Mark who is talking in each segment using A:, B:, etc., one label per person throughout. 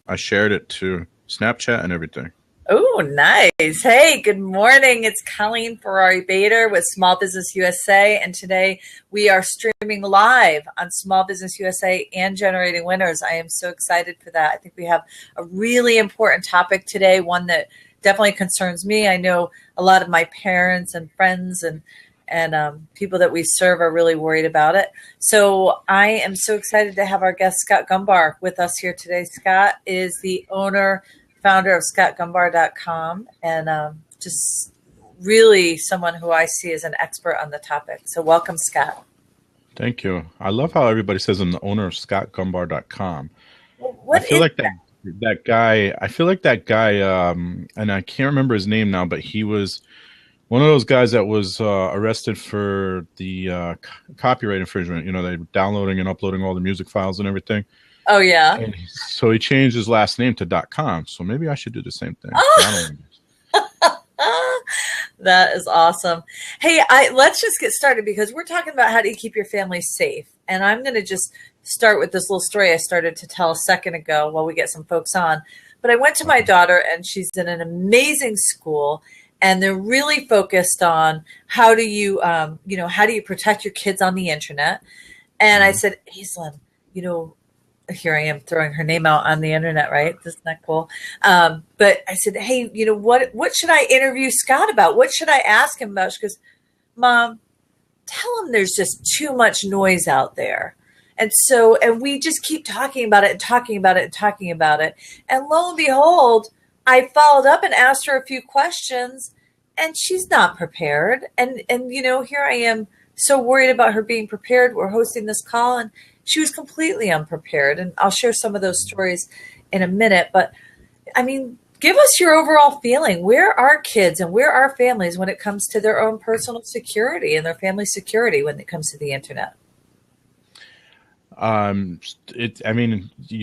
A: I shared it to Snapchat and everything.
B: Oh, nice. Hey, good morning. It's Colleen Ferrari Bader with Small Business USA. And today we are streaming live on Small Business USA and Generating Winners. I am so excited for that. I think we have a really important topic today, one that definitely concerns me. I know a lot of my parents and friends and people that we serve are really worried about it. So I am so excited to have our guest, Scott Gumbar, with us here today. Scott is the founder of scottgumbar.com, and just really someone who I see as an expert on the topic. So welcome, Scott.
A: Thank you. I love how everybody says I'm the owner of scottgumbar.com.
B: What
A: I feel
B: is
A: like that guy, and I can't remember his name now, but he was one of those guys that was arrested for the copyright infringement. You know, they were downloading and uploading all the music files and everything.
B: Oh, yeah.
A: And so he changed his last name to .com. So maybe I should do the same thing.
B: That is awesome. Hey, let's just get started because we're talking about how do you keep your family safe. And I'm going to just start with this little story I started to tell a second ago while we get some folks on. But I went to my daughter, and she's in an amazing school. And they're really focused on how do you protect your kids on the internet. And I said, Aislinn, here I am throwing her name out on the internet, right? Isn't that cool? But I said, hey, what should I interview Scott about? What should I ask him about? She goes, Mom, tell him there's just too much noise out there. And we just keep talking about it and talking about it and talking about it. And lo and behold, I followed up and asked her a few questions, and she's not prepared. And here I am so worried about her being prepared. We're hosting this call, and she was completely unprepared. And I'll share some of those stories in a minute. But, I mean, give us your overall feeling. Where are kids and where are families when it comes to their own personal security and their family security when it comes to the internet?
A: You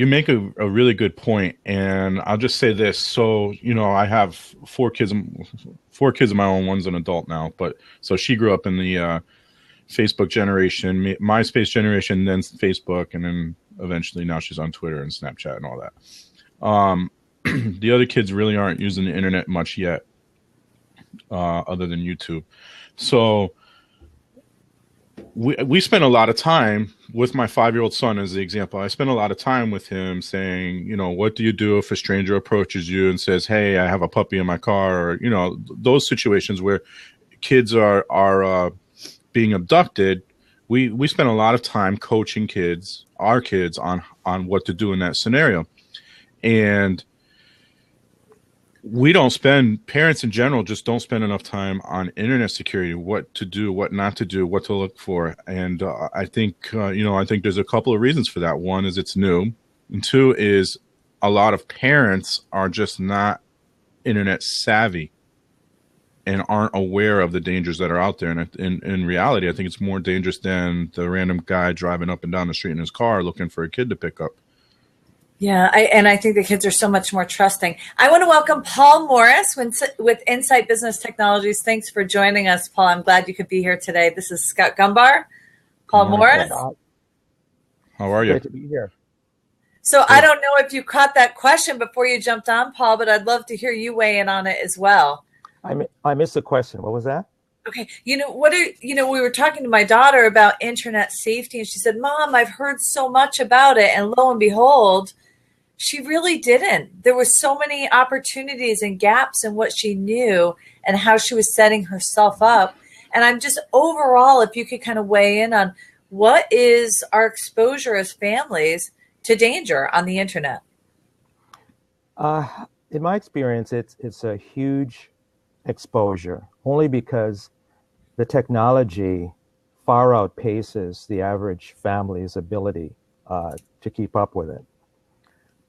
A: make a really good point, and I'll just say this. So, I have four kids of my own. One's an adult now, but so she grew up in the Facebook generation, MySpace generation, then Facebook, and then eventually now she's on Twitter and Snapchat and all that. The other kids really aren't using the internet much yet, other than YouTube. So we spent a lot of time with my 5-year-old son as the example. I spent a lot of time with him saying, what do you do if a stranger approaches you and says, hey, I have a puppy in my car, or, those situations where kids are being abducted. We spent a lot of time coaching our kids on what to do in that scenario. And parents in general just don't spend enough time on internet security, what to do, what not to do, what to look for. And I think there's a couple of reasons for that. One is it's new. And two is a lot of parents are just not internet savvy and aren't aware of the dangers that are out there. And in reality, I think it's more dangerous than the random guy driving up and down the street in his car looking for a kid to pick up.
B: Yeah, I think the kids are so much more trusting. I want to welcome Paul Morris with Insight Business Technologies. Thanks for joining us, Paul. I'm glad you could be here today. This is Scott Gumbar. Paul Morris.
A: How are you?
C: Great to be here.
B: So I don't know if you caught that question before you jumped on, Paul, but I'd love to hear you weigh in on it as well.
C: I missed the question. What was that?
B: Okay. We were talking to my daughter about internet safety, and she said, Mom, I've heard so much about it. And lo and behold, she really didn't. There were so many opportunities and gaps in what she knew and how she was setting herself up. And I'm just overall, if you could kind of weigh in on what is our exposure as families to danger on the internet?
C: In my experience, it's a huge exposure, only because the technology far outpaces the average family's ability to keep up with it.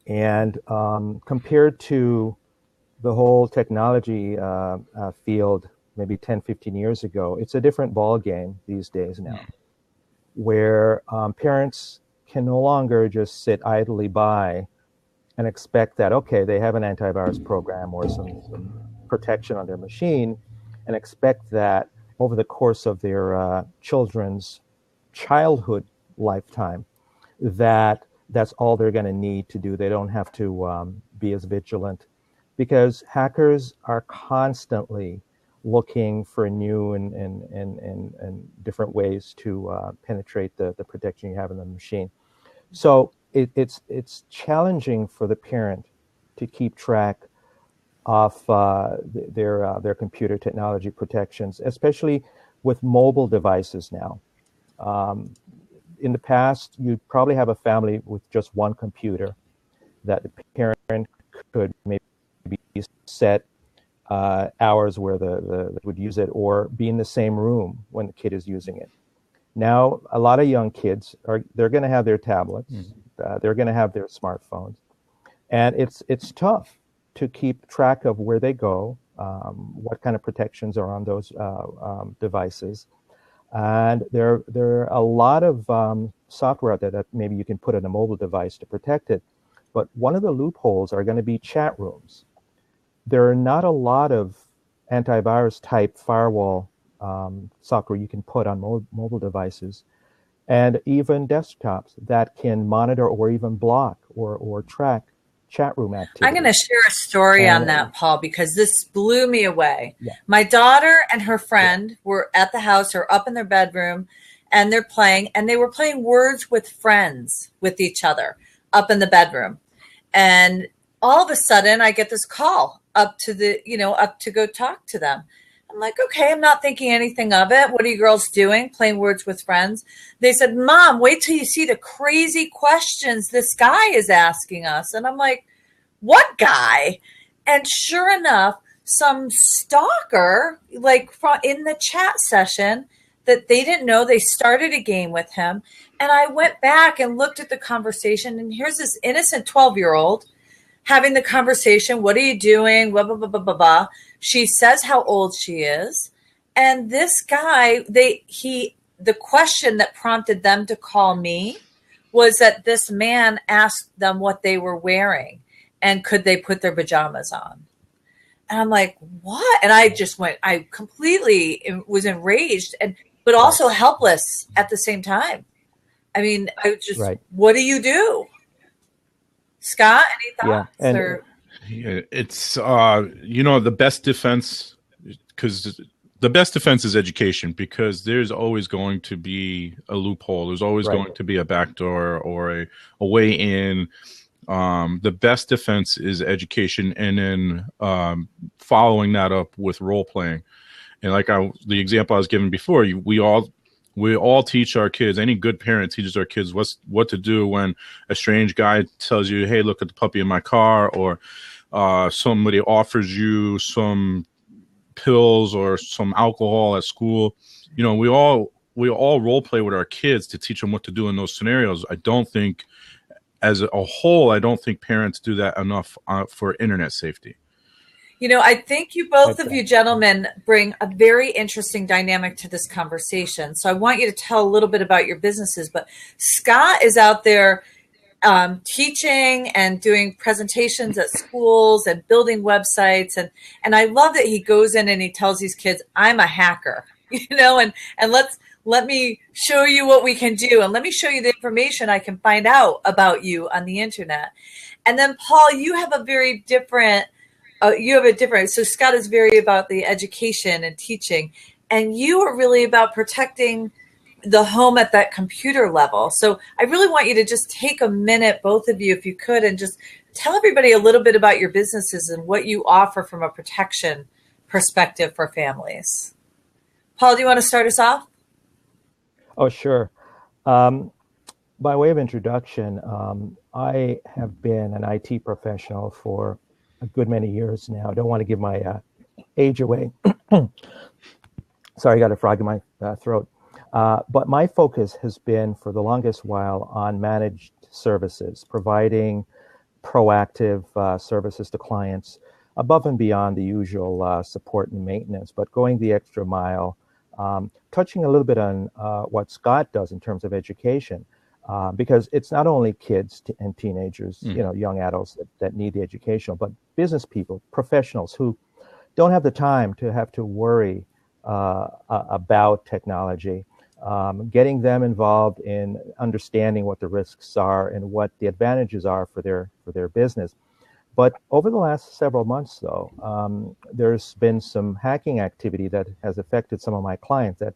C: And compared to the whole technology field maybe 10, 15 years ago, it's a different ball game these days now, where parents can no longer just sit idly by and expect that, okay, they have an antivirus program or some protection on their machine, and expect that over the course of their children's childhood lifetime, that that's all they're going to need to do. They don't have to be as vigilant, because hackers are constantly looking for new and different ways to penetrate the protection you have in the machine. So it's challenging for the parent to keep track of their computer technology protections, especially with mobile devices now. In the past, you'd probably have a family with just one computer that the parent could maybe set hours where the would use it, or be in the same room when the kid is using it. Now, a lot of young kids they're going to have their tablets, they're going to have their smartphones, and it's tough to keep track of where they go, what kind of protections are on those devices. And there are a lot of software out there that maybe you can put in a mobile device to protect it. But one of the loopholes are going to be chat rooms. There are not a lot of antivirus type firewall software you can put on mobile devices, and even desktops that can monitor or even block or track chat room activity.
B: I'm going to share a story on that, Paul, because this blew me away.
C: Yeah.
B: My daughter and her friend were at the house or up in their bedroom, and they're playing, and they were playing Words with Friends with each other up in the bedroom. And all of a sudden I get this call up to go talk to them. I'm like, okay, I'm not thinking anything of it. What are you girls doing? Playing Words with Friends. They said, Mom, wait till you see the crazy questions this guy is asking us. And I'm like, what guy? And sure enough, some stalker, like in the chat session that they didn't know, they started a game with him. And I went back and looked at the conversation, and here's this innocent 12-year-old having the conversation. What are you doing? Blah, blah, blah, blah, blah, blah. She says how old she is. And this guy, the question that prompted them to call me was that this man asked them what they were wearing and could they put their pajamas on. And I'm like, what? And I completely was enraged, but also helpless at the same time. I mean, what do you do? Scott, any thoughts?
A: Yeah, it's the best defense, because the best defense is education, because there's always going to be a loophole. There's always going to be a backdoor or a way in. The best defense is education, and then following that up with role playing. And like the example I was giving before, we all teach our kids. Any good parent teaches our kids what to do when a strange guy tells you, "Hey, look at the puppy in my car," or somebody offers you some pills or some alcohol at school. We all role play with our kids to teach them what to do in those scenarios. I don't think, as a whole, parents do that enough for internet safety.
B: I think both of you gentlemen bring a very interesting dynamic to this conversation. So I want you to tell a little bit about your businesses. But Scott is out there teaching and doing presentations at schools and building websites. And I love that he goes in and he tells these kids, I'm a hacker, and let me show you what we can do. And let me show you the information I can find out about you on the internet. And then Paul, you have a very different, so Scott is very about the education and teaching, and you are really about protecting the home at that computer level. So I really want you to just take a minute, both of you, if you could, and just tell everybody a little bit about your businesses and what you offer from a protection perspective for families. Paul, do you want to start us off?
C: Oh, sure. By way of introduction, I have been an IT professional for a good many years now. I don't want to give my age away. Sorry, I got a frog in my throat. But my focus has been for the longest while on managed services, providing proactive services to clients above and beyond the usual support and maintenance, but going the extra mile, touching a little bit on what Scott does in terms of education. Because it's not only kids and teenagers, young adults that need the educational, but business people, professionals who don't have the time to have to worry about technology. getting them involved in understanding what the risks are and what the advantages are for their business. But over the last several months, though, there's been some hacking activity that has affected some of my clients that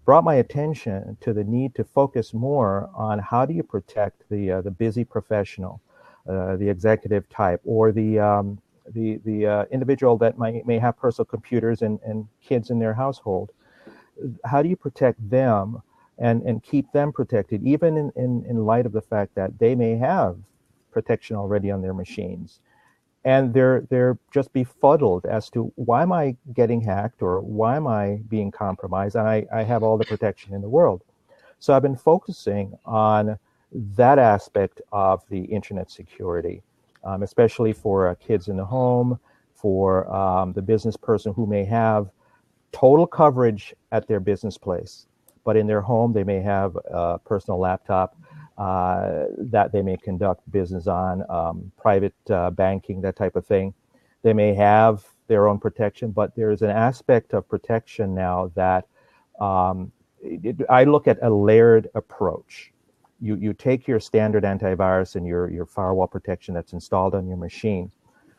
C: brought my attention to the need to focus more on how do you protect the busy professional, the executive type, or the individual that may have personal computers and kids in their household. How do you protect them and keep them protected, even in light of the fact that they may have protection already on their machines? And they're just befuddled as to why am I getting hacked or why am I being compromised? And I have all the protection in the world. So I've been focusing on that aspect of the internet security, especially for kids in the home, for the business person who may have total coverage at their business place, but in their home they may have a personal laptop that they may conduct business on, private banking, that type of thing. They may have their own protection, but there's an aspect of protection now that I look at a layered approach. You take your standard antivirus and your firewall protection that's installed on your machine,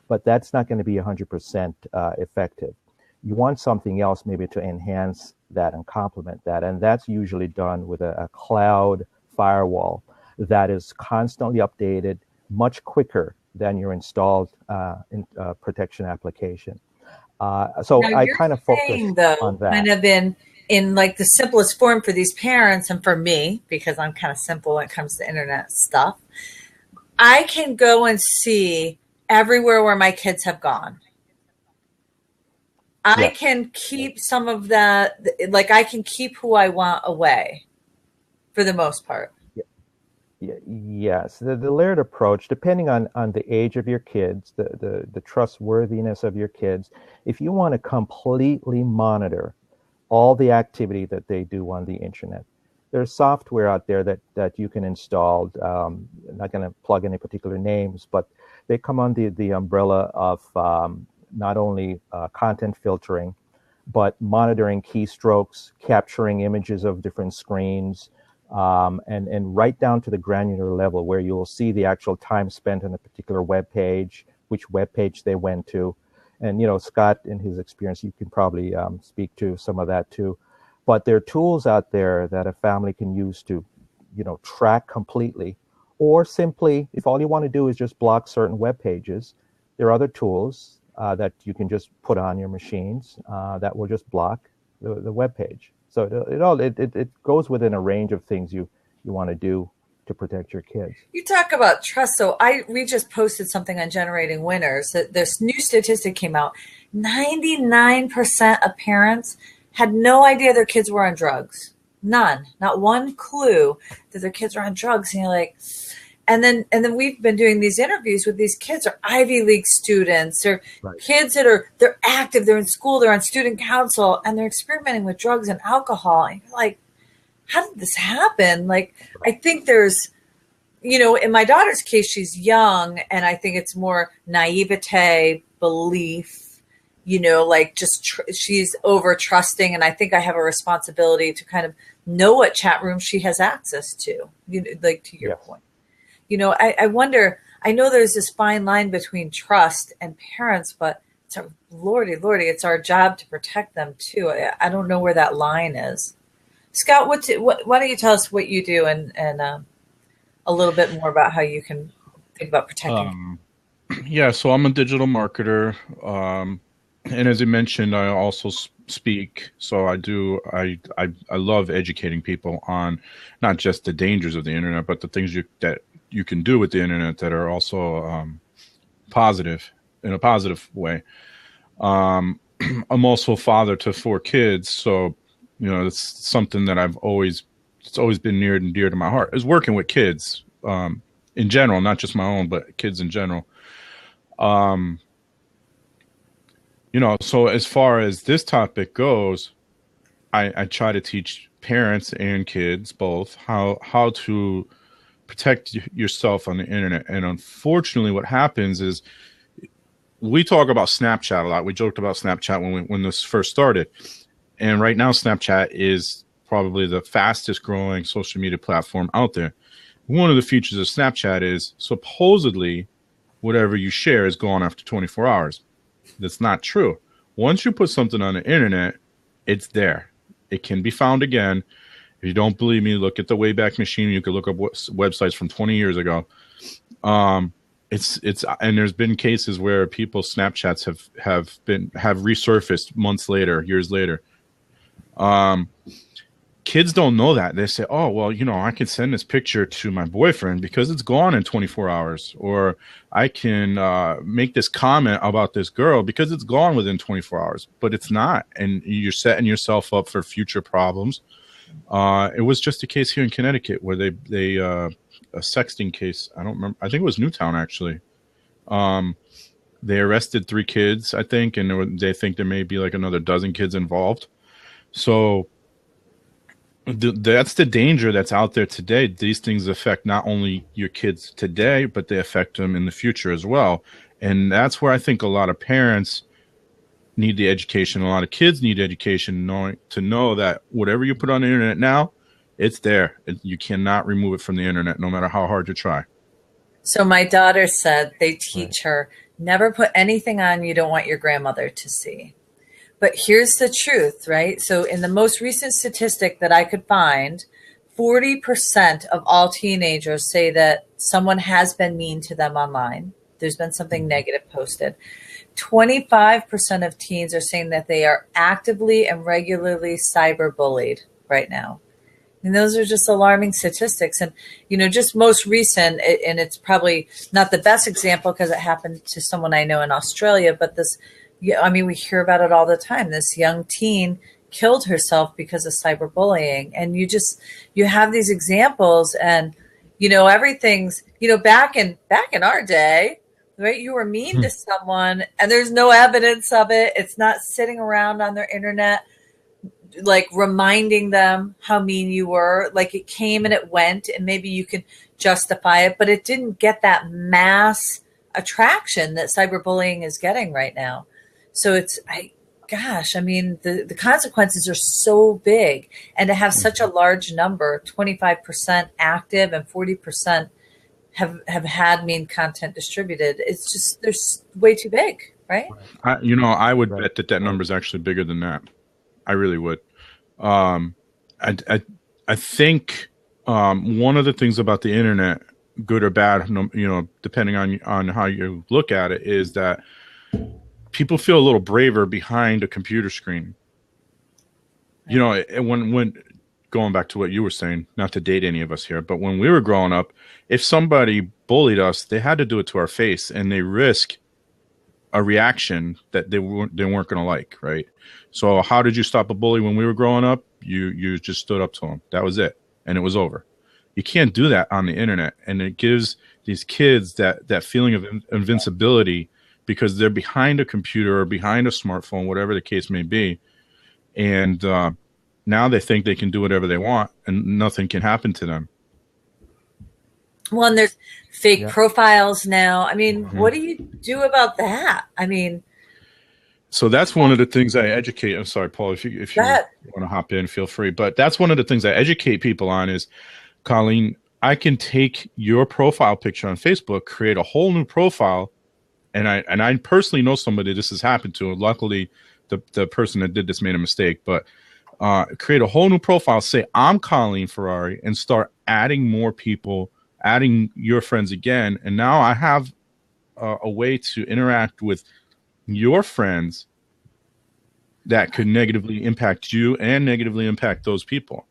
C: but that's not going to be 100% effective. You want something else maybe to enhance that and complement that, and that's usually done with a cloud firewall that is constantly updated much quicker than your installed protection application. So
B: now
C: I kind of focus on that.
B: Kind of in like the simplest form for these parents and for me, because I'm kind of simple when it comes to internet stuff. I can go and see everywhere where my kids have gone. I can keep some of that, like I can keep who I want away for the most part.
C: Yes, the layered approach, depending on the age of your kids, the trustworthiness of your kids, if you want to completely monitor all the activity that they do on the internet, there's software out there that you can install. I'm not going to plug any particular names, but they come under the umbrella of not only content filtering, but monitoring keystrokes, capturing images of different screens, and right down to the granular level where you will see the actual time spent on a particular web page, which web page they went to. And, Scott, in his experience, you can probably speak to some of that too. But there are tools out there that a family can use to, track completely, or simply, if all you want to do is just block certain web pages, there are other tools that you can just put on your machines that will just block the web page. So it goes within a range of things you want to do to protect your kids.
B: You talk about trust. So we just posted something on generating winners. This new statistic came out. 99% of parents had no idea their kids were on drugs. None. Not one clue that their kids are on drugs. And you're like, and then we've been doing these interviews with these kids, or Ivy League students, or kids that they're active, they're in school, they're on student council, and they're experimenting with drugs and alcohol. And you're like, how did this happen? Like, I think there's, in my daughter's case, she's young, and I think it's more naivete, belief, like just she's over trusting. And I think I have a responsibility to kind of know what chat room she has access to, like to your point. I wonder, I know there's this fine line between trust and parents, but lordy, it's our job to protect them too. I don't know where that line is. Scott, why don't you tell us what you do and a little bit more about how you can think about protecting?
A: So I'm a digital marketer. And as you mentioned, I also speak. So I love educating people on not just the dangers of the internet, but the things that you can do with the internet that are also positive, in a positive way. I'm also a father to 4 kids. So, it's something that it's always been near and dear to my heart, is working with kids in general, not just my own, but kids in general. So as far as this topic goes, I try to teach parents and kids both how to protect yourself on the internet. And unfortunately, what happens is we talk about Snapchat a lot. We joked about Snapchat when this first started. And right now, Snapchat is probably the fastest growing social media platform out there. One of the features of Snapchat is supposedly whatever you share is gone after 24 hours. That's not true. Once you put something on the internet, it's there. It can be found again. If you don't believe me, look at the Wayback Machine. You can look up websites from 20 years ago. It's and there's been cases where people's Snapchats have resurfaced months later, years later. Kids don't know that. They say, oh, well, I can send this picture to my boyfriend because it's gone in 24 hours. Or I can make this comment about this girl because it's gone within 24 hours. But it's not. And you're setting yourself up for future problems. It was just a case here in Connecticut where they a sexting case. I don't remember. I think it was Newtown, actually. They arrested 3 kids, I think, and they think there may be like another dozen kids involved. So that's the danger that's out there today. These things affect not only your kids today, but they affect them in the future as well. And that's where I think a lot of parents need the education. A lot of kids need education to know that whatever you put on the internet now, it's there. You cannot remove it from the internet, no matter how hard you try.
B: So my daughter said they teach her, never put anything on you don't want your grandmother to see. But here's the truth, right? So in the most recent statistic that I could find, 40% of all teenagers say that someone has been mean to them online. There's been something negative posted. 25% of teens are saying that they are actively and regularly cyberbullied right now. And those are just alarming statistics. And, just most recent, and it's probably not the best example because it happened to someone I know in Australia, but we hear about it all the time. This young teen killed herself because of cyberbullying. And you have these examples and, everything's, back in our day, right? You were mean to someone and there's no evidence of it. It's not sitting around on their internet, like reminding them how mean you were. Like it came and it went and maybe you can justify it, but it didn't get that mass attraction that cyberbullying is getting right now. So the consequences are so big, and to have such a large number, 25% active and 40% have had mean content distributed. It's just, they're way too big, right?
A: I would bet that number is actually bigger than that. I really would. I think one of the things about the internet, good or bad, depending on how you look at it, is that people feel a little braver behind a computer screen. When going back to what you were saying, not to date any of us here, but when we were growing up, if somebody bullied us, they had to do it to our face, and they risk a reaction that they weren't going to like, right? So how did you stop a bully when we were growing up? You just stood up to him. That was it, and it was over. You can't do that on the internet, and it gives these kids that feeling of invincibility because they're behind a computer or behind a smartphone, whatever the case may be. And now they think they can do whatever they want and nothing can happen to them.
B: Well, and there's fake profiles now. What do you do about that?
A: So that's one of the things I educate. I'm sorry, Paul, if you want to hop in, feel free. But that's one of the things I educate people on is, Colleen, I can take your profile picture on Facebook, create a whole new profile. And I personally know somebody this has happened to. Luckily, the person that did this made a mistake. But create a whole new profile, say, I'm Colleen Ferrari, and start adding more people, adding your friends again. And now I have a way to interact with your friends that could negatively impact you and negatively impact those people.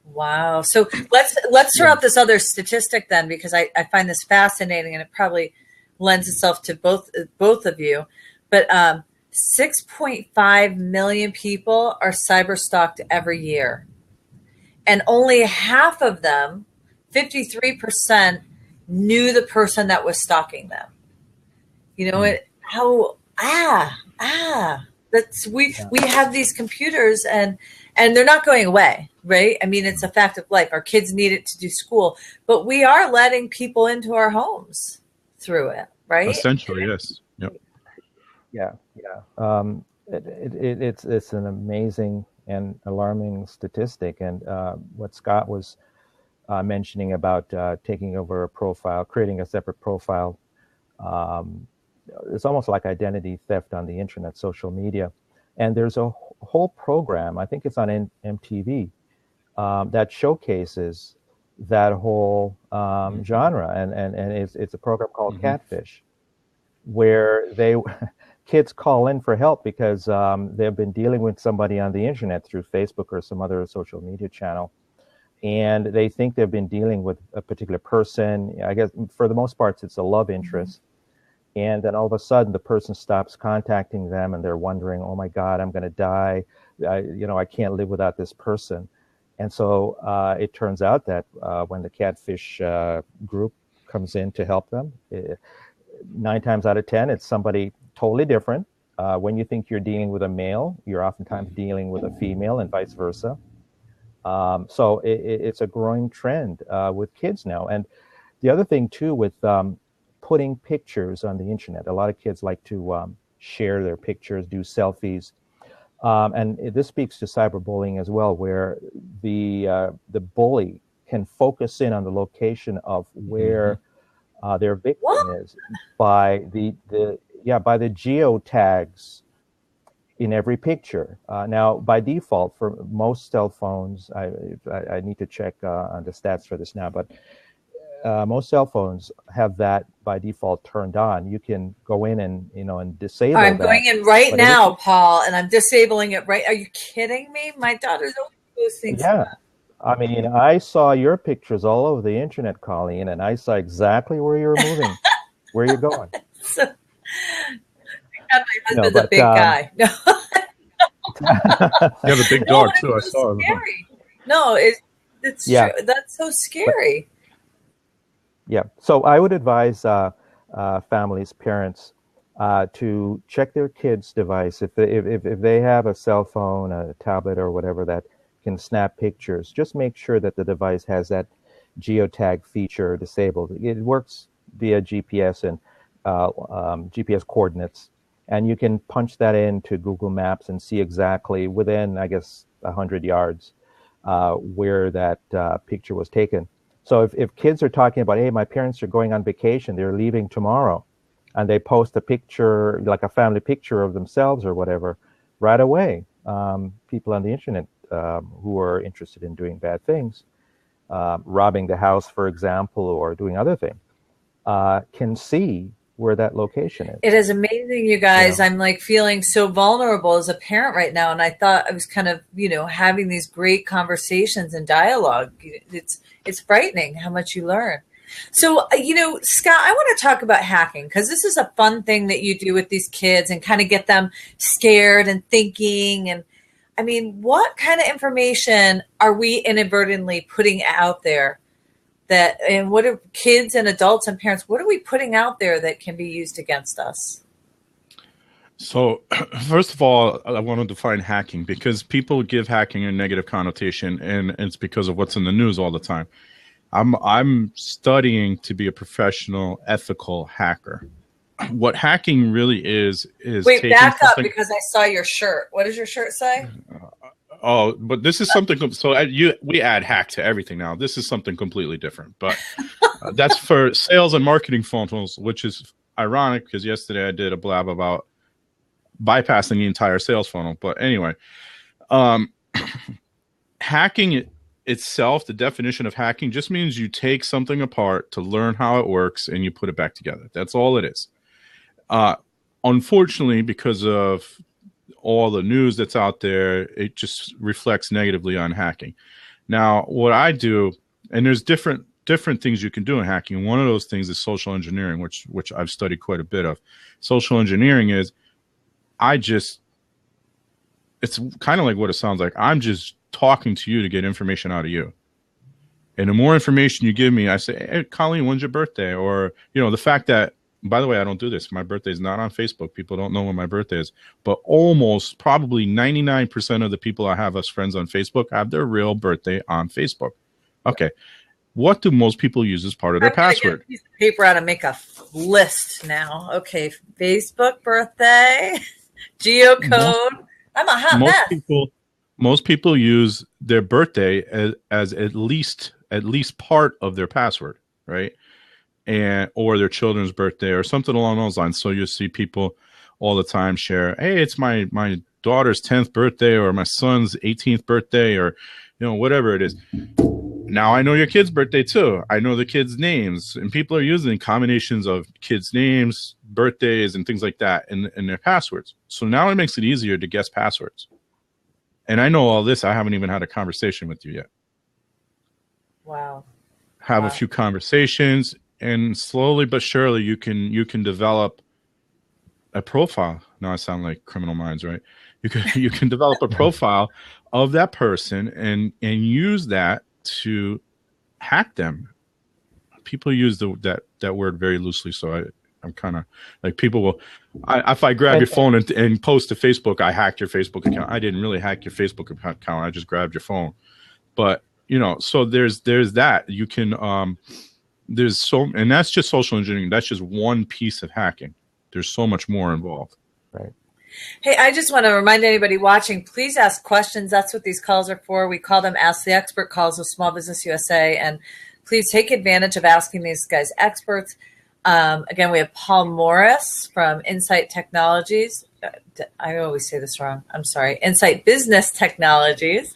B: Wow. So let's throw out this other statistic then, because I find this fascinating and it probably lends itself to both of you. But 6.5 million people are cyber stalked every year. And only half of them, 53%, knew the person that was stalking them. We have these computers and they're not going away, right? It's a fact of life. Our kids need it to do school, but we are letting people into our homes through it, right?
A: Essentially, yes. Yep.
C: Yeah. It's an amazing and alarming statistic. And what Scott was mentioning about taking over a profile, creating a separate profile, it's almost like identity theft on the internet, social media. And there's a whole program, I think it's on MTV, that showcases that whole genre. And it's a program called Catfish, where kids call in for help because they've been dealing with somebody on the internet through Facebook or some other social media channel. And they think they've been dealing with a particular person. I guess for the most part, it's a love interest. And then all of a sudden, the person stops contacting them, and they're wondering, "Oh my God, I'm going to die. I can't live without this person." And so it turns out that when the Catfish group comes in to help them, 9 times out of 10, it's somebody totally different. When you think you're dealing with a male, you're oftentimes dealing with a female, and vice versa. So it's a growing trend with kids now. And the other thing too, with putting pictures on the internet, a lot of kids like to share their pictures, do selfies, and this speaks to cyberbullying as well, where the bully can focus in on the location of where their victim is by the geotags in every picture. Now, by default, for most cell phones, I need to check on the stats for this now, but most cell phones have that by default turned on. You can go in and disable
B: I'm
C: that.
B: going in right now, Paul, and I'm disabling it right. Are you kidding me? My daughter's always those things.
C: Yeah. I mean, I saw your pictures all over the internet, Colleen, and I saw exactly where you were moving, where you're going.
B: So, my husband's a big guy. No.
A: You have a big dog too. I saw him.
B: No, it's true. That's so scary.
C: Yeah. So I would advise families, parents, to check their kids' device. If they have a cell phone, a tablet, or whatever that can snap pictures, just make sure that the device has that geotag feature disabled. It works via GPS and GPS coordinates, and you can punch that into Google Maps and see exactly within, I guess, 100 yards where that picture was taken. So if kids are talking about, hey, my parents are going on vacation, they're leaving tomorrow, and they post a picture, like a family picture of themselves or whatever, right away, people on the internet who are interested in doing bad things, robbing the house, for example, or doing other things, can see where that location is.
B: It is amazing, you guys. I'm like feeling so vulnerable as a parent right now. And I thought I was kind of, having these great conversations and dialogue. It's frightening how much you learn. So, Scott, I want to talk about hacking, because this is a fun thing that you do with these kids and kind of get them scared and thinking. And I mean, what kind of information are we inadvertently putting out there? And what are kids and adults and parents, what are we putting out there that can be used against us?
A: So, first of all, I want to define hacking, because people give hacking a negative connotation, and it's because of what's in the news all the time. I'm studying to be a professional, ethical hacker. What hacking really is
B: wait, back up, because I saw your shirt. What does your shirt say?
A: Oh, but this is something. So we add hack to everything now. This is something completely different. But that's for sales and marketing funnels, which is ironic because yesterday I did a blab about bypassing the entire sales funnel. But anyway, hacking itself, the definition of hacking just means you take something apart to learn how it works and you put it back together. That's all it is. Unfortunately, because of all the news that's out there, it just reflects negatively on hacking. Now, what I do, and there's different things you can do in hacking. One of those things is social engineering, which I've studied quite a bit of. Social engineering is, it's kind of like what it sounds like. I'm just talking to you to get information out of you. And the more information you give me, I say, hey, Colleen, when's your birthday? Or, the fact that, by the way, I don't do this. My birthday is not on Facebook. People don't know when my birthday is. But almost probably 99% of the people I have as friends on Facebook have their real birthday on Facebook. Okay. What do most people use as part of their password?
B: Get a piece of paper out and make a list now. Okay. Facebook birthday, geocode. I'm a hot mess.
A: Most people use their birthday as at least part of their password, right? And or their children's birthday or something along those lines. So you see people all the time share, hey, it's my daughter's 10th birthday or my son's 18th birthday or whatever it is. Now I know your kid's birthday too. I know the kids' names, and people are using combinations of kids' names, birthdays, and things like that in their passwords. So now it makes it easier to guess passwords. And I know all this. I haven't even had a conversation with you yet.
B: Wow.
A: Have a few conversations, and slowly but surely you can develop a profile. Now I sound like Criminal Minds, right? You can develop a profile of that person and use that to hack them. People use that word very loosely, so I'm kind of like, people will, if I grab your phone and post to Facebook, I hacked your Facebook account. I didn't really hack your Facebook account. I just grabbed your phone. But so there's that. You can and that's just social engineering. That's just one piece of hacking. There's so much more involved.
C: Right.
B: Hey, I just want to remind anybody watching, please ask questions. That's what these calls are for. We call them Ask the Expert calls with Small Business USA. And please take advantage of asking these guys experts. Again, we have Paul Morris from Insight Technologies. I always say this wrong. I'm sorry. Insight Business Technologies.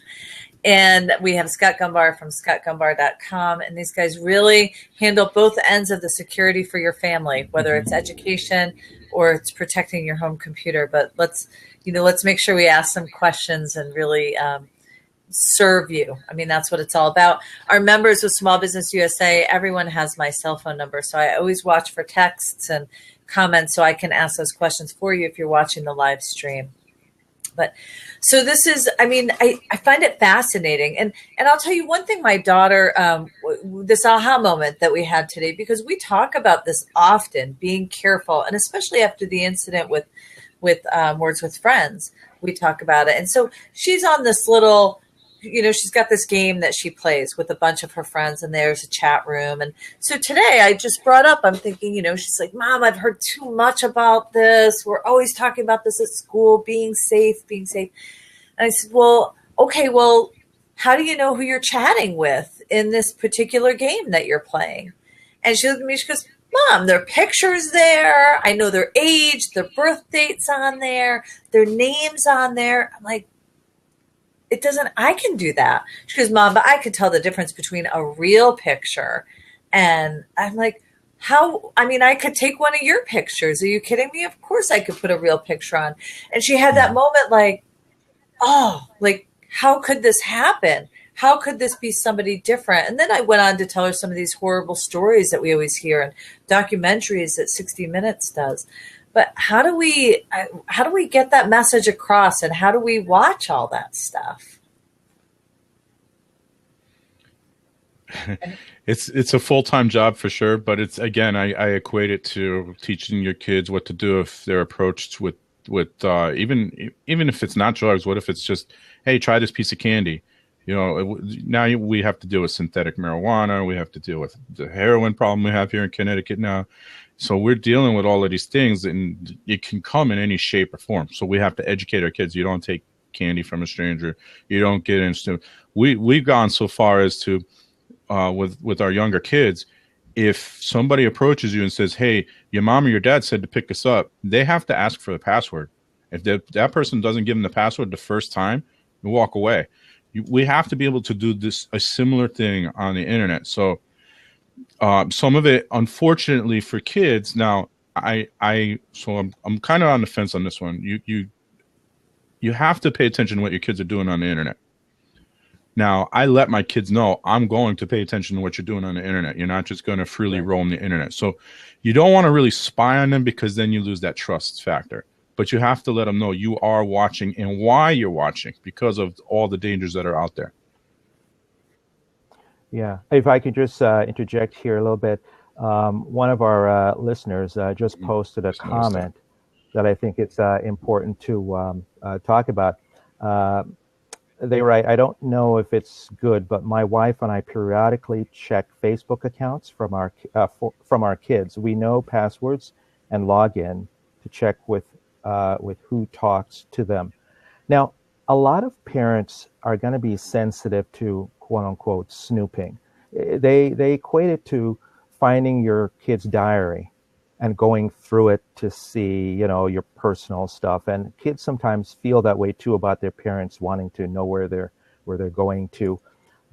B: And we have Scott Gumbar from scottgumbar.com. And these guys really handle both ends of the security for your family, whether it's education or it's protecting your home computer. But let's make sure we ask some questions and really serve you. I mean, that's what it's all about. Our members with Small Business USA, everyone has my cell phone number. So I always watch for texts and comments so I can ask those questions for you if you're watching the live stream. But so this is, I find it fascinating. And I'll tell you one thing, my daughter, this aha moment that we had today, because we talk about this often, being careful, and especially after the incident with Words with Friends, we talk about it. And so she's on this little, she's got this game that she plays with a bunch of her friends, and there's a chat room. And so today I just brought up, I'm thinking, she's like, Mom, I've heard too much about this. We're always talking about this at school, being safe. And I said, well, okay, well, how do you know who you're chatting with in this particular game that you're playing? And she looked at me, she goes, Mom, their picture's there. I know their age, their birth date's on there, their name's on there. I'm like, I can do that. She goes, Mom, but I could tell the difference between a real picture. And I'm like, how? I could take one of your pictures. Are you kidding me? Of course I could put a real picture on. And she had that moment like, oh, like, how could this happen? How could this be somebody different? And then I went on to tell her some of these horrible stories that we always hear in documentaries that 60 Minutes does. But how do we get that message across, and how do we watch all that stuff?
A: It's a full-time job for sure, but it's, again, I equate it to teaching your kids what to do if they're approached with even if it's not drugs. What if it's just, hey, try this piece of candy? Now we have to deal with synthetic marijuana. We have to deal with the heroin problem we have here in Connecticut now. So we're dealing with all of these things, and it can come in any shape or form. So we have to educate our kids. You don't take candy from a stranger. You don't get into. We've gone so far as to, with our younger kids, if somebody approaches you and says, "Hey, your mom or your dad said to pick us up," they have to ask for the password. If that person doesn't give them the password the first time, you walk away. We have to be able to do a similar thing on the internet. So. Some of it, unfortunately, for kids now, I'm kind of on the fence on this one. You have to pay attention to what your kids are doing on the internet. Now, I let my kids know I'm going to pay attention to what you're doing on the internet. You're not just going to freely roam the internet. So you don't want to really spy on them, because then you lose that trust factor. But you have to let them know you are watching and why you're watching, because of all the dangers that are out there.
C: Yeah, if I could just interject here a little bit. One of our listeners just posted a comment that I think it's important to talk about. They write, I don't know if it's good, but my wife and I periodically check Facebook accounts from our kids. We know passwords and log in to check with who talks to them. Now, a lot of parents are going to be sensitive to quote unquote snooping. They equate it to finding your kid's diary and going through it to see, your personal stuff. And kids sometimes feel that way too about their parents wanting to know where they're going to.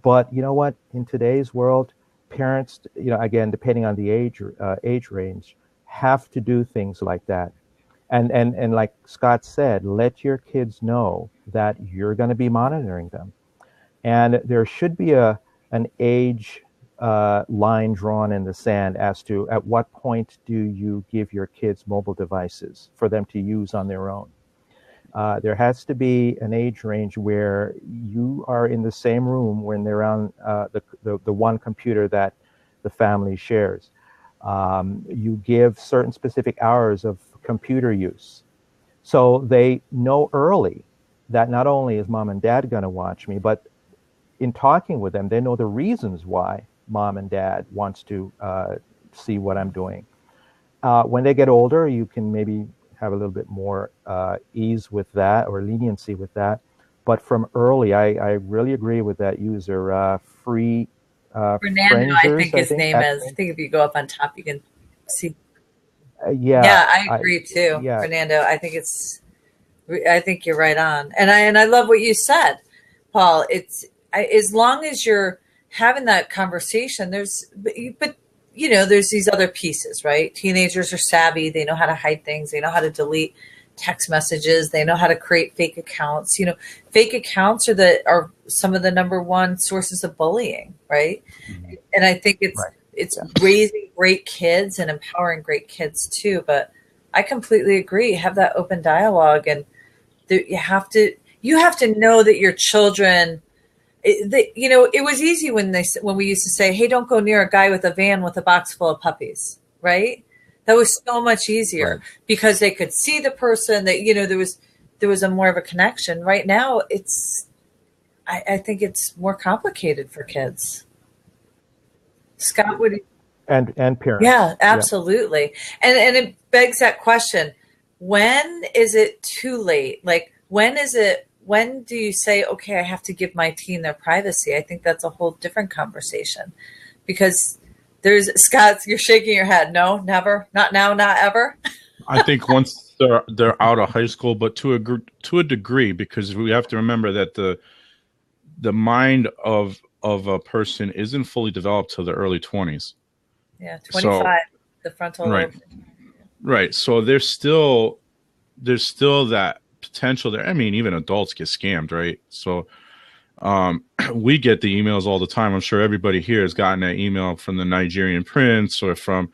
C: But you know what? In today's world, parents, again, depending on the age range, have to do things like that. And like Scott said, let your kids know that you're going to be monitoring them. And there should be an age line drawn in the sand as to at what point do you give your kids mobile devices for them to use on their own. There has to be an age range where you are in the same room when they're on the one computer that the family shares. You give certain specific hours of computer use. So they know early that not only is mom and dad going to watch me, but in talking with them, they know the reasons why mom and dad wants to see what I'm doing. When they get older, you can maybe have a little bit more ease with that or leniency with that. But from early, I really agree with that user. Free
B: Fernando, I think his name is. I think if you go up on top, you can see. Yeah, I agree too,
C: yeah.
B: Fernando. I think you're right on, and I love what you said, Paul. It's as long as you're having that conversation. There's these other pieces, right? Teenagers are savvy. They know how to hide things. They know how to delete text messages. They know how to create fake accounts. Fake accounts are some of the number one sources of bullying, right? Mm-hmm. And I think it's raising great kids and empowering great kids too. But I completely agree. Have that open dialogue, and you have to know that your children. It was easy when we used to say, "Hey, don't go near a guy with a van with a box full of puppies," right? That was so much easier because they could see the person. That there was a more of a connection. Right now, I think it's more complicated for kids. Scott, would
C: and parents?
B: Yeah, absolutely. Yeah. And it begs that question: when is it too late? Like when do you say, okay, I have to give my teen their privacy? I think that's a whole different conversation because Scott, you're shaking your head. No, never, not now, not ever.
A: I think once they're out of high school, but to a degree, because we have to remember that the mind of a person isn't fully developed till the early 20s.
B: Yeah, 25, so, the frontal lobe.
A: Right. So there's still that potential there. I mean, even adults get scammed, right? So we get the emails all the time. I'm sure everybody here has gotten that email from the Nigerian prince or from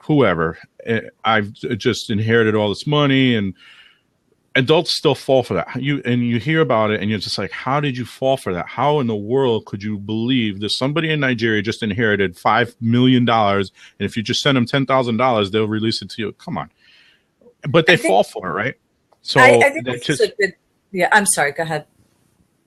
A: whoever. I've just inherited all this money, and adults still fall for that. You hear about it and you're just like, how did you fall for that? How in the world could you believe that somebody in Nigeria just inherited $5 million, and if you just send them $10,000, they'll release it to you? Come on. But they fall for it, right? So
B: I think that's just a good. Yeah, I'm sorry. Go ahead.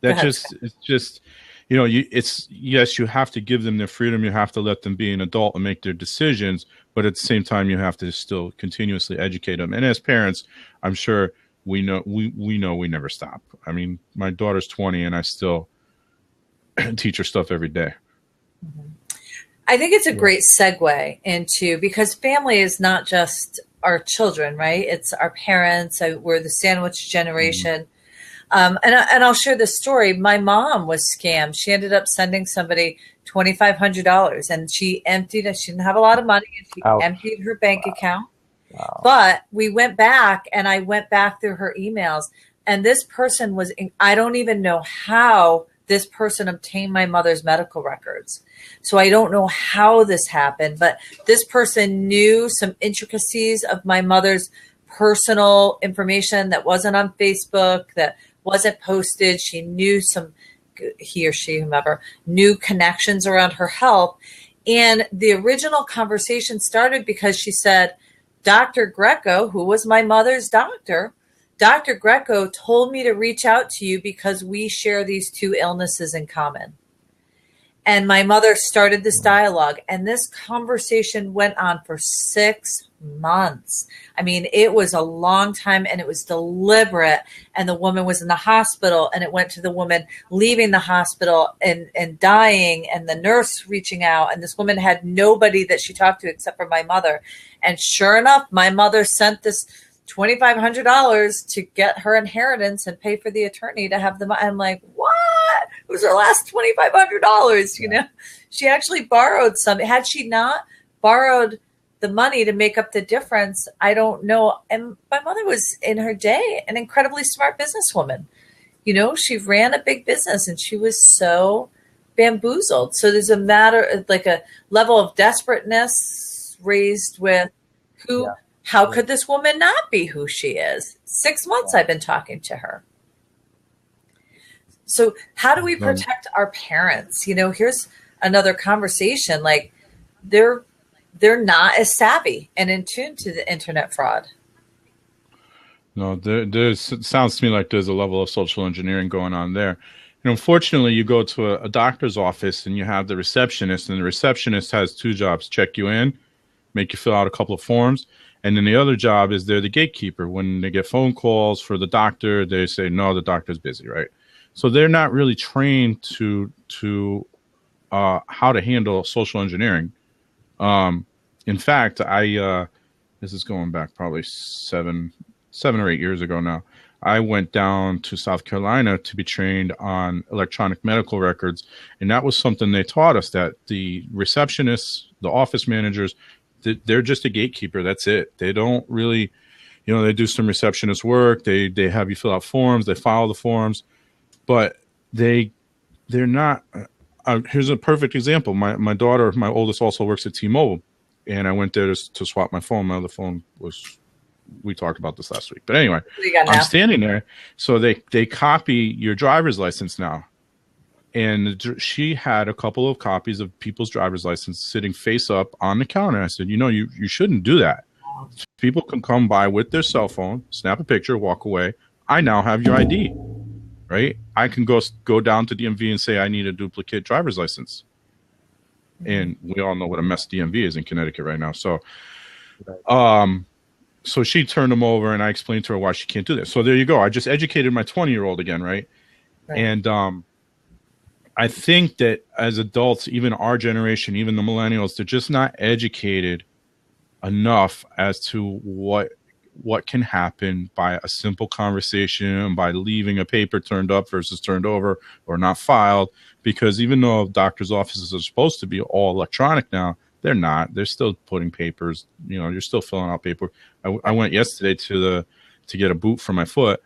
A: It's just, yes, you have to give them their freedom. You have to let them be an adult and make their decisions. But at the same time, you have to still continuously educate them. And as parents, I'm sure we know we never stop. I mean, my daughter's 20 and I still teach her stuff every day.
B: Mm-hmm. I think it's a great segue into, because family is not just our children, right? It's our parents. We're the sandwich generation. Mm-hmm. And I'll share this story. My mom was scammed. She ended up sending somebody $2,500 and she didn't have a lot of money, and she emptied her bank account. Wow. But I went back through her emails, and this person I don't even know how this person obtained my mother's medical records. So I don't know how this happened, but this person knew some intricacies of my mother's personal information that wasn't on Facebook, that wasn't posted. She knew he or she, whomever, knew connections around her health. And the original conversation started because she said, Dr. Greco, who was my mother's doctor, Dr. Greco told me to reach out to you because we share these two illnesses in common. And my mother started this dialogue, and this conversation went on for 6 months. I mean, it was a long time, and it was deliberate. And the woman was in the hospital, and it went to the woman leaving the hospital and dying, and the nurse reaching out. And this woman had nobody that she talked to except for my mother. And sure enough, my mother sent this $2,500 to get her inheritance and pay for the attorney to have them. I'm like, what? It was her last $2,500. You know, she actually borrowed some. Had she not borrowed the money to make up the difference, I don't know. And my mother was, in her day, an incredibly smart businesswoman. You know, she ran a big business, and she was so bamboozled. So there's a matter, like a level of desperateness raised with who.
C: Yeah.
B: How could this woman not be who she is? 6 months I've been talking to her. So how do we protect our parents? You know, here's another conversation. Like, they're not as savvy and in tune to the internet fraud.
A: No, it sounds to me like there's a level of social engineering going on there. And unfortunately, you go to a doctor's office and you have the receptionist, and the receptionist has two jobs: check you in, make you fill out a couple of forms. And then the other job is they're the gatekeeper. When they get phone calls for the doctor, they say, no, the doctor's busy, right? So they're not really trained to how to handle social engineering. In fact, this is going back probably seven or 8 years ago now. I went down to South Carolina to be trained on electronic medical records. And that was something they taught us, that the receptionists, the office managers, they're just a gatekeeper. That's it. They don't really, you know, they do some receptionist work. They have you fill out forms. They file the forms, but they're not. Here's a perfect example. My daughter, my oldest, also works at T-Mobile, and I went there to swap my phone. My other phone was. We talked about this last week, but anyway, I'm standing there. So they copy your driver's license now. And she had a couple of copies of people's driver's license sitting face up on the counter. I said, you know, you shouldn't do that. People can come by with their cell phone, snap a picture, walk away. I now have your ID, right? I can go down to DMV and say I need a duplicate driver's license. And we all know what a mess DMV is in Connecticut right now. So, so she turned them over, and I explained to her why she can't do that. So there you go. I just educated my 20-year-old again, right? And I think that as adults, even our generation, even the millennials, they're just not educated enough as to what can happen by a simple conversation, by leaving a paper turned up versus turned over or not filed. Because even though doctors' offices are supposed to be all electronic now, they're not. They're still putting papers. You know, you're still filling out paper. I went yesterday to get a boot for my foot.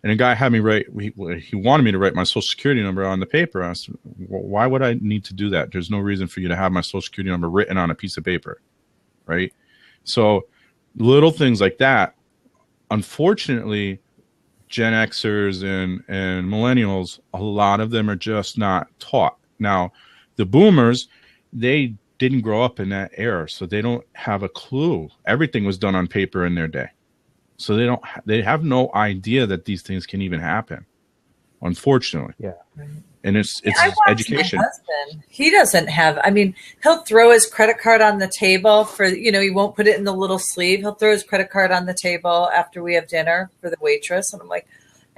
A: And a guy had me write, he wanted me to write my social security number on the paper. I said, well, why would I need to do that? There's no reason for you to have my social security number written on a piece of paper, right? So little things like that, unfortunately, Gen Xers and millennials, a lot of them are just not taught. Now, the boomers, they didn't grow up in that era, so they don't have a clue. Everything was done on paper in their day. So they have no idea that these things can even happen, unfortunately.
C: Yeah.
A: And it's education.
B: My husband, he doesn't have, I mean, he'll throw his credit card on the table for, you know, he won't put it in the little sleeve. He'll throw his credit card on the table after we have dinner for the waitress. And I'm like,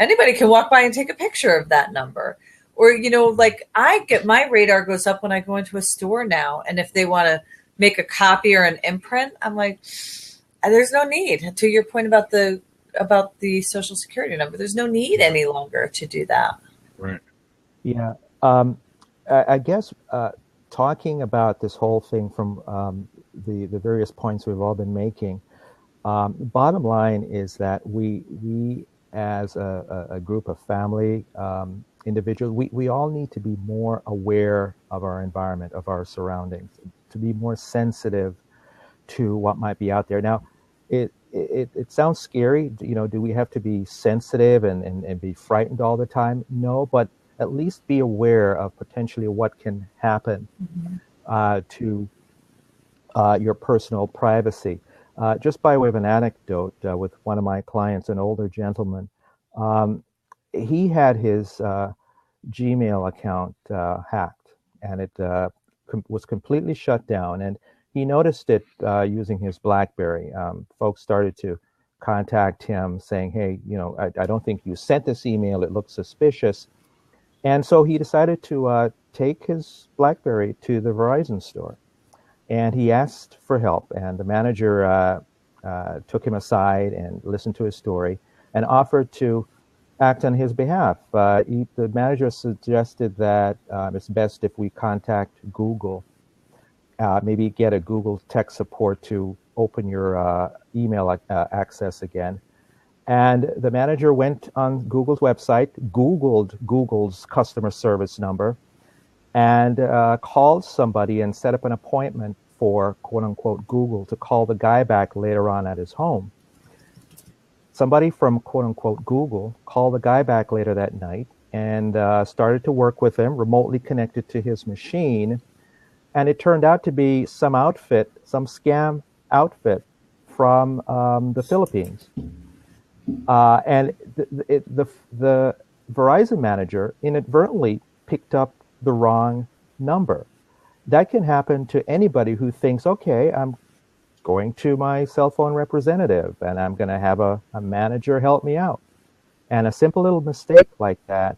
B: anybody can walk by and take a picture of that number. Or, you know, like my radar goes up when I go into a store now. And if they want to make a copy or an imprint, I'm like, there's no need. To your point about the social security number, there's no need any longer to do that.
A: Right.
C: Yeah. I guess talking about this whole thing from the various points we've all been making, the bottom line is that we as a group of family individuals, we all need to be more aware of our environment, of our surroundings, to be more sensitive to what might be out there. Now, it sounds scary. You know, do we have to be sensitive and be frightened all the time? No, but at least be aware of potentially what can happen to your personal privacy. Just by way of an anecdote, with one of my clients, an older gentleman, he had his Gmail account hacked, and it was completely shut down. And he noticed it using his BlackBerry. Folks started to contact him saying, hey, I don't think you sent this email. It looks suspicious. And so he decided to take his BlackBerry to the Verizon store. And he asked for help. And the manager took him aside and listened to his story and offered to act on his behalf. The manager suggested that it's best if we contact Google, maybe get a Google tech support to open your email access again. And the manager went on Google's website, Googled Google's customer service number, and called somebody and set up an appointment for, quote unquote, Google to call the guy back later on at his home. Somebody from, quote unquote, Google called the guy back later that night and started to work with him, remotely connected to his machine. And it turned out to be some scam outfit from the Philippines. And the Verizon manager inadvertently picked up the wrong number. That can happen to anybody who thinks, okay, I'm going to my cell phone representative and I'm going to have a manager help me out. And a simple little mistake like that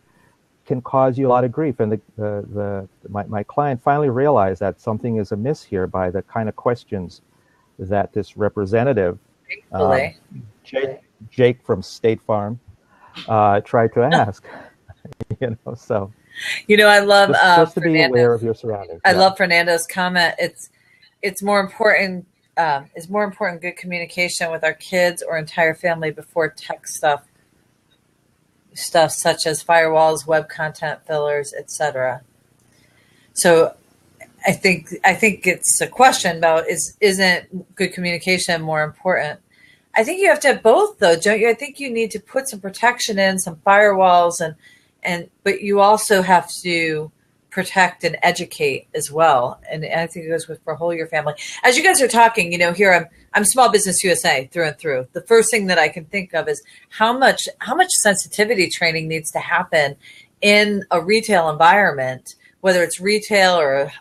C: can cause you a lot of grief. And my client finally realized that something is amiss here by the kind of questions that this representative, Jake from State Farm, tried to ask. So.
B: I love
C: just to be aware of your surroundings.
B: I love Fernando's comment. It's more important. Is more important good communication with our kids or entire family before tech stuff such as firewalls, web content fillers, etc. So I think it's a question about isn't good communication more important? I think you have to have both, though, don't you? I think you need to put some protection in, some firewalls, but you also have to protect and educate as well. And I think it goes for whole your family. As you guys are talking, here I'm Small Business USA through and through. The first thing that I can think of is how much sensitivity training needs to happen in a retail environment, whether it's retail or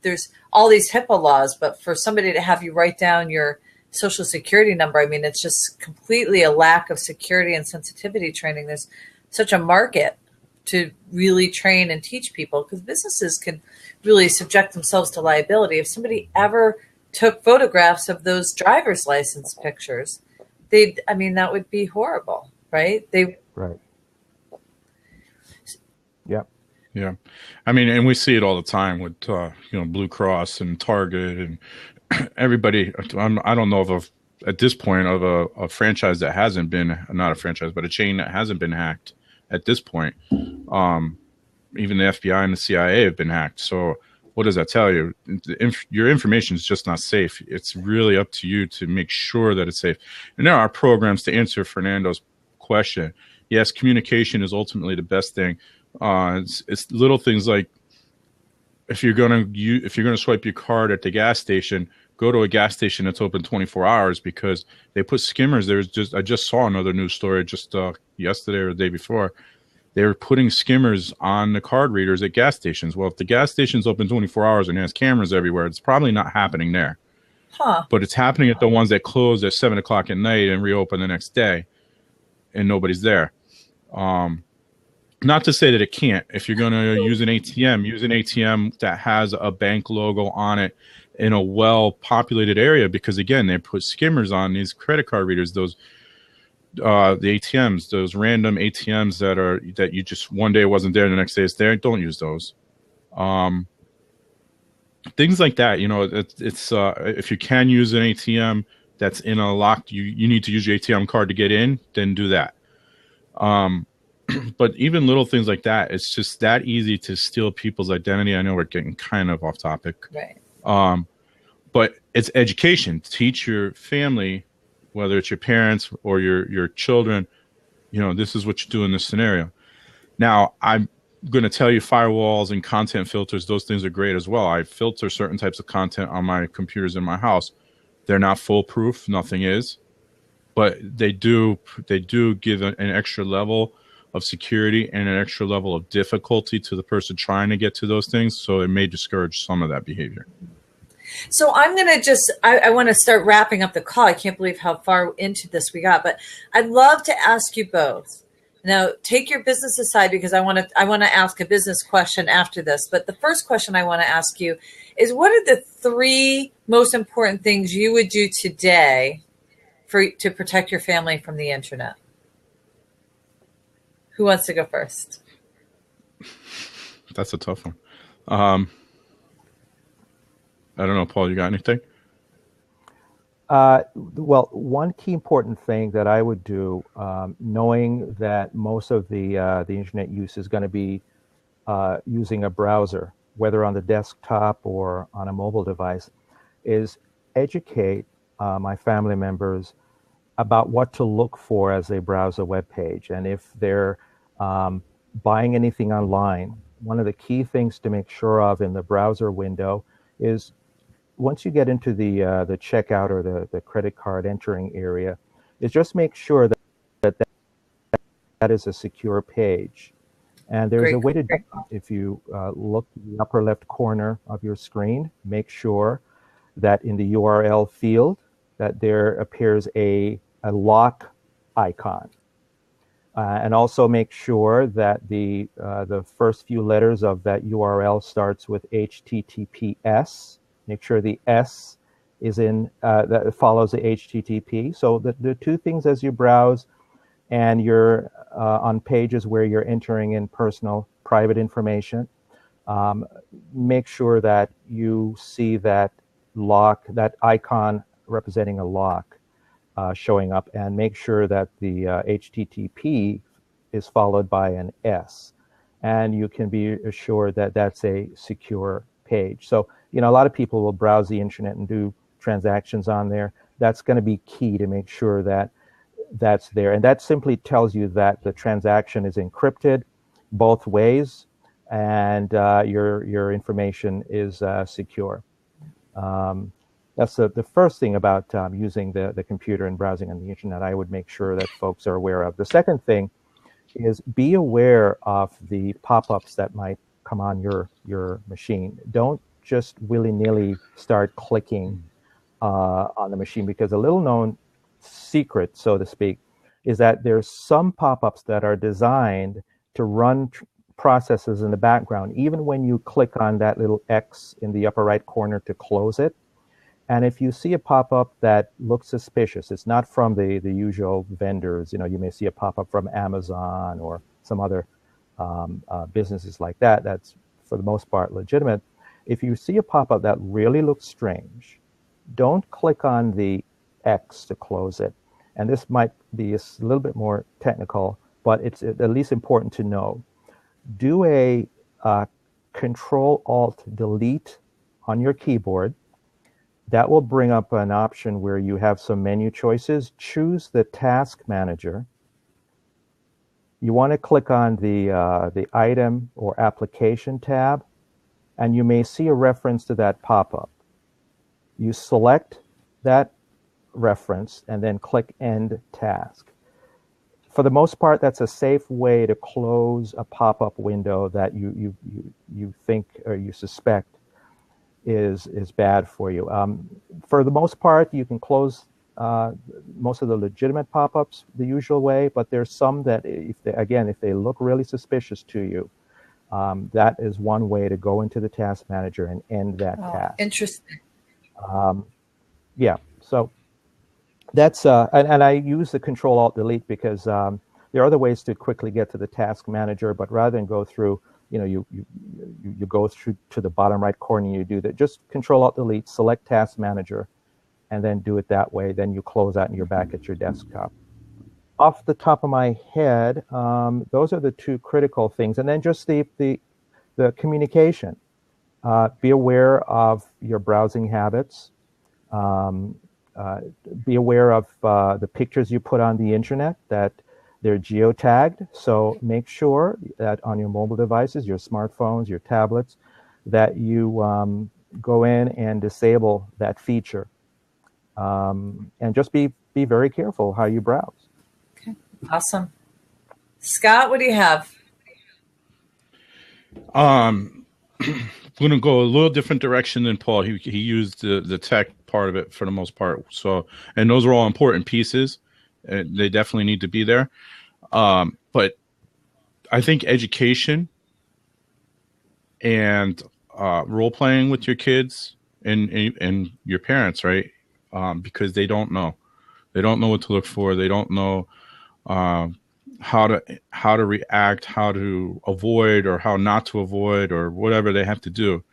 B: there's all these HIPAA laws, but for somebody to have you write down your social security number, I mean, it's just completely a lack of security and sensitivity training. There's such a market to really train and teach people, because businesses can really subject themselves to liability. If somebody ever took photographs of those driver's license pictures, that would be horrible, right?
C: Right. Yeah.
A: Yeah. I mean, and we see it all the time with, Blue Cross and Target and everybody. I don't know of at this point of a franchise that hasn't been, not a franchise, but a chain that hasn't been hacked at this point. Even the FBI and the CIA have been hacked. So what does that tell you? Your information is just not safe. It's really up to you to make sure that it's safe. And there are programs to answer Fernando's question. Yes, communication is ultimately the best thing. It's little things like if you're gonna swipe your card at the gas station, go to a gas station that's open 24 hours, because they put skimmers. I just saw another news story just yesterday or the day before. They were putting skimmers on the card readers at gas stations. Well, if the gas station's open 24 hours and has cameras everywhere, it's probably not happening there.
B: Huh.
A: But it's happening at the ones that close at 7 o'clock at night and reopen the next day, and nobody's there. Not to say that it can't. If you're going to use an ATM that has a bank logo on it in a well-populated area, because, again, they put skimmers on these credit card readers, the ATMs, those random ATMs that you just one day wasn't there, the next day it's there. Don't use those. Things like that. It's if you can use an ATM that's in a locked, you need to use your ATM card to get in, then do that. But even little things like that, it's just that easy to steal people's identity. I know we're getting kind of off topic.
B: Right.
A: But it's education. Teach your family, whether it's your parents or your children, this is what you do in this scenario. Now, I'm going to tell you firewalls and content filters, those things are great as well. I filter certain types of content on my computers in my house. They're not foolproof. Nothing is. But they do give an extra level of security and an extra level of difficulty to the person trying to get to those things. So it may discourage some of that behavior.
B: So I'm going to I want to start wrapping up the call. I can't believe how far into this we got, but I'd love to ask you both. Now, take your business aside because I want to ask a business question after this. But the first question I want to ask you is, what are the 3 most important things you would do today to protect your family from the internet? Who wants to go first?
A: That's a tough one. I don't know, Paul, you got anything?
C: Well, one key important thing that I would do, knowing that most of the internet use is going to be using a browser, whether on the desktop or on a mobile device, is educate my family members about what to look for as they browse a web page. And if they're buying anything online, one of the key things to make sure of in the browser window is once you get into the checkout or the credit card entering area, is just make sure that is a secure page. And there's a way to do it. If you look in the upper left corner of your screen, make sure that in the URL field that there appears a lock icon. And also make sure that the first few letters of that URL starts with HTTPS. Make sure the S is in that follows the HTTP. So the 2 things as you browse and you're on pages where you're entering in personal, private information, make sure that you see that lock, that icon representing a lock showing up, and make sure that the HTTP is followed by an S. And you can be assured that that's a secure page. So, a lot of people will browse the internet and do transactions on there. That's going to be key to make sure that that's there. And that simply tells you that the transaction is encrypted both ways and your information is secure. That's the first thing about using the computer and browsing on the internet I would make sure that folks are aware of. The second thing is be aware of the pop-ups that might come on your machine. Don't just willy-nilly start clicking on the machine, because a little known secret, so to speak, is that there's some pop-ups that are designed to run processes in the background, even when you click on that little X in the upper right corner to close it. And if you see a pop-up that looks suspicious, it's not from the usual vendors. You may see a pop-up from Amazon or some other businesses like that. That's, for the most part, legitimate. If you see a pop-up that really looks strange, don't click on the X to close it. And this might be a little bit more technical, but it's at least important to know. Do a Control-Alt-Delete on your keyboard. That will bring up an option where you have some menu choices. Choose the Task Manager. You want to click on the Item or Application tab, and you may see a reference to that pop-up. You select that reference and then click End Task. For the most part, that's a safe way to close a pop-up window that you think or you suspect is bad for you. For the most part, you can close most of the legitimate pop-ups the usual way, but there's some that, if they look really suspicious to you, that is one way to go into the Task Manager and end that task.
B: Interesting.
C: Yeah, so that's and I use the Control-Alt-Delete because there are other ways to quickly get to the Task Manager, but rather than go through, you go through to the bottom right corner and you do that. Just Control-Alt-Delete, select Task Manager, and then do it that way. Then you close out and you're back at your desktop. Off the top of my head, those are the 2 critical things. And then just the communication. Be aware of your browsing habits. Be aware of the pictures you put on the internet, that they're geotagged. So make sure that on your mobile devices, your smartphones, your tablets, that you go in and disable that feature. And just be very careful how you browse.
B: Okay, awesome. Scott, what do you have?
A: going to go a little different direction than Paul. He used the tech part of it for the most part. So, and those are all important pieces. They definitely need to be there. But I think education and role playing with your kids and your parents, right? Because they don't know what to look for. They don't know how to react, how to avoid, or how not to avoid, or whatever they have to do.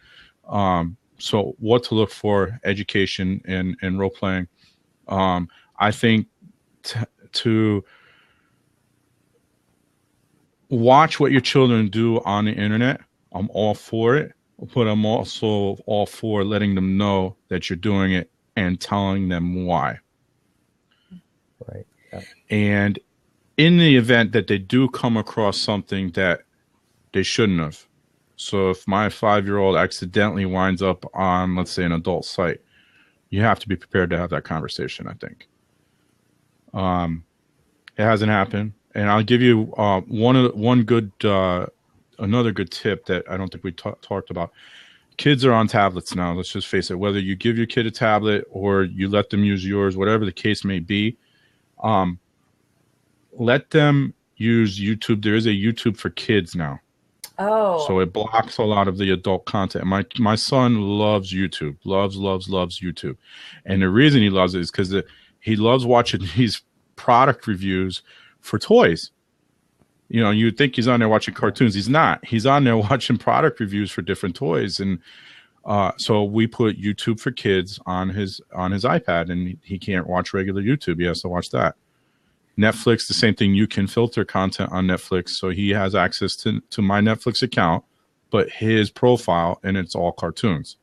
A: So what to look for, education and role playing. I think to watch what your children do on the internet, I'm all for it, but I'm also all for letting them know that you're doing it and telling them why.
C: Right. Yeah.
A: And in the event that they do come across something that they shouldn't have. So if my 5-year-old accidentally winds up on, let's say, an adult site, you have to be prepared to have that conversation, I think. It hasn't happened. And I'll give you another good tip that I don't think we talked about. Kids are on tablets now. Let's just face it. Whether you give your kid a tablet or you let them use yours, whatever the case may be, let them use YouTube. There is a YouTube for kids now.
B: Oh.
A: So it blocks a lot of the adult content. My son loves YouTube. Loves YouTube. And the reason he loves it is because he loves watching these product reviews for toys. You know, you'd think he's on there watching cartoons. He's not. He's on there watching product reviews for different toys. And so we put YouTube for kids on his iPad, and he can't watch regular YouTube. He has to watch that. Netflix, the same thing. You can filter content on Netflix, so he has access to my Netflix account, but his profile, and it's all cartoons.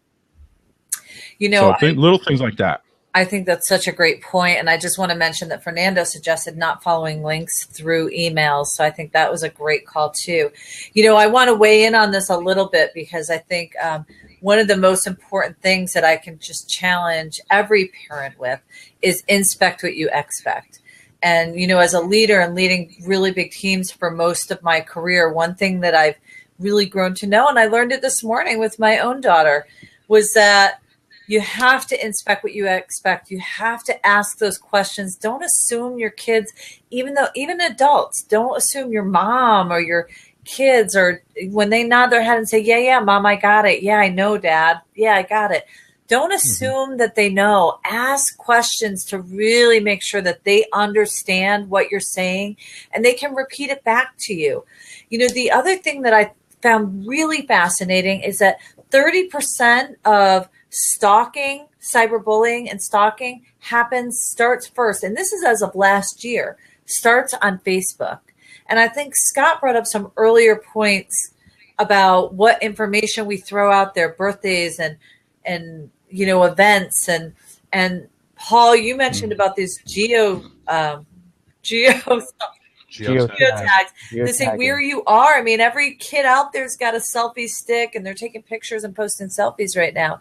B: You know,
A: so little things like that.
B: I think that's such a great point. And I just want to mention that Fernando suggested not following links through emails. So I think that was a great call too. You know, I want to weigh in on this a little bit because I think one of the most important things that I can just challenge every parent with is inspect what you expect. And, you know, as a leader and leading really big teams for most of my career, one thing that I've really grown to know, and I learned it this morning with my own daughter, was that you have to inspect what you expect. You have to ask those questions. Don't assume your kids, even adults, don't assume your mom or your kids, or when they nod their head and say, yeah, mom, I got it. Yeah, I know, dad. Yeah, I got it. Don't assume that they know. Ask questions to really make sure that they understand what you're saying and they can repeat it back to you. You know, the other thing that I found really fascinating is that 30% of stalking, cyberbullying and stalking starts first. And this is as of last year, starts on Facebook. And I think Scott brought up some earlier points about what information we throw out there, birthdays and you know, events and Paul, you mentioned about these geotags. They say where you are. I mean, every kid out there's got a selfie stick and they're taking pictures and posting selfies right now.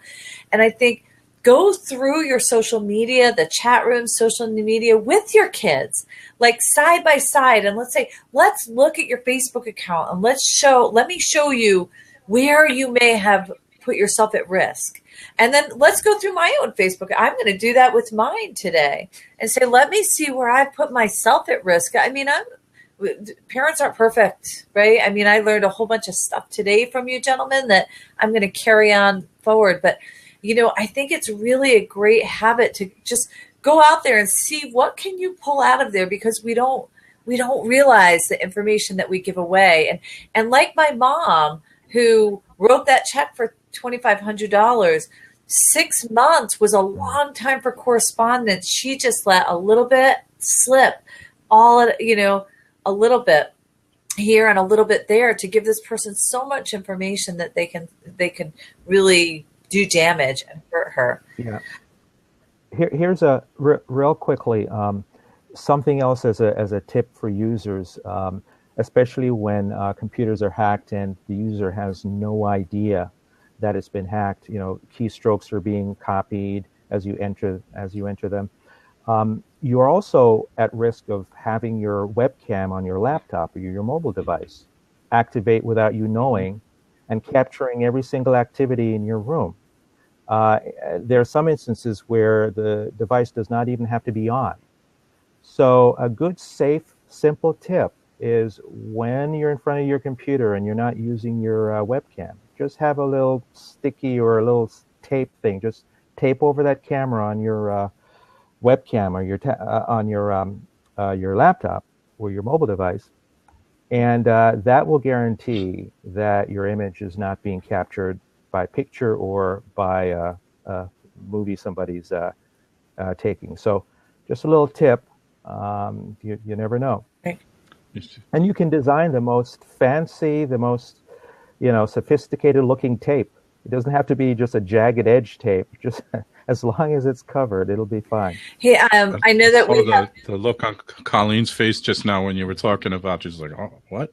B: And I think go through your social media, the chat room, social media with your kids, like side by side. And let's look at your Facebook account and let me show you where you may have put yourself at risk. And then let's go through my own Facebook. I'm going to do that with mine today and say, let me see where I've put myself at risk. I mean, parents aren't perfect, right? I mean, I learned a whole bunch of stuff today from you gentlemen that I'm going to carry on forward. But, you know, I think it's really a great habit to just go out there and see what can you pull out of there, because we don't realize the information that we give away. And like my mom, who wrote that check for $2,500, 6 months was a long time for correspondence. She just let a little bit slip, a little bit here and a little bit there, to give this person so much information that they can really do damage and hurt her.
C: Yeah. Here's a real quickly something else as a tip for users, especially when computers are hacked and the user has no idea that it's been hacked. You know, keystrokes are being copied as you enter them. You are also at risk of having your webcam on your laptop or your mobile device activate without you knowing, and capturing every single activity in your room. There are some instances where the device does not even have to be on. So a good, safe, simple tip is when you're in front of your computer and you're not using your webcam, just have a little sticky or a little tape thing. Just tape over that camera on your webcam or on your laptop or your mobile device, and that will guarantee that your image is not being captured by picture or by a movie somebody's taking. So just a little tip. You never know. And you can design the most fancy, the most sophisticated looking tape. It doesn't have to be just a jagged edge tape. Just as long as it's covered, it'll be fine.
B: Hey, I know that we have
A: the look on Colleen's face just now when you were talking about, she's like, "Oh, what?"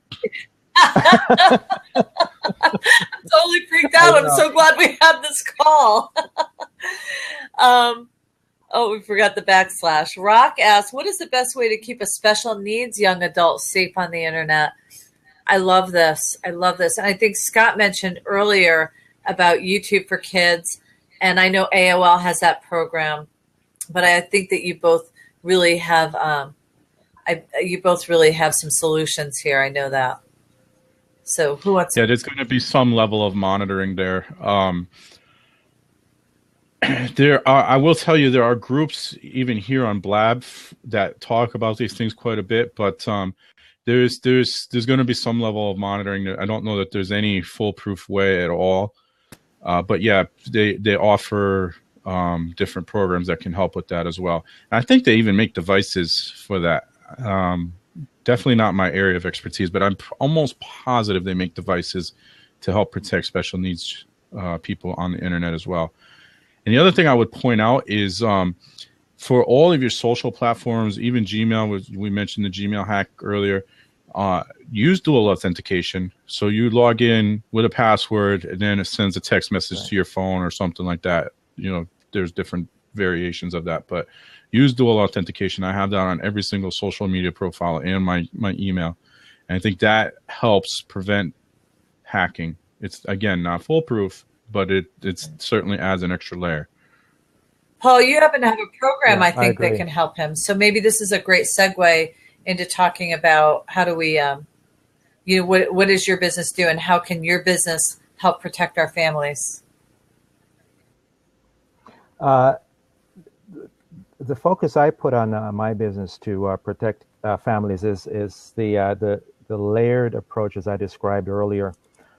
B: totally freaked out. I'm so glad we had this call. Oh, we forgot the backslash. Rock asks, what is the best way to keep a special needs young adult safe on the internet? I love this. And I think Scott mentioned earlier about YouTube for Kids. And I know AOL has that program. But I think that you both really have some solutions here. I know that. So who wants
A: Yeah, there's going to be some level of monitoring there. I will tell you, there are groups even here on Blab that talk about these things quite a bit, but there's going to be some level of monitoring. I don't know that there's any foolproof way at all, but yeah, they offer different programs that can help with that as well. And I think they even make devices for that. Definitely not my area of expertise, but I'm almost positive they make devices to help protect special needs people on the internet as well. And the other thing I would point out is for all of your social platforms, even Gmail, we mentioned the Gmail hack earlier, use dual authentication. So you log in with a password and then it sends a text message to your phone or something like that. There's different variations of that, but use dual authentication. I have that on every single social media profile and my email. And I think that helps prevent hacking. It's, again, not foolproof, but it certainly adds an extra layer.
B: Paul, you happen to have a program, I think, that can help him. So maybe this is a great segue into talking about how do we, what does your business do and how can your business help protect our families?
C: The focus I put on my business to protect families is the layered approach, as I described earlier,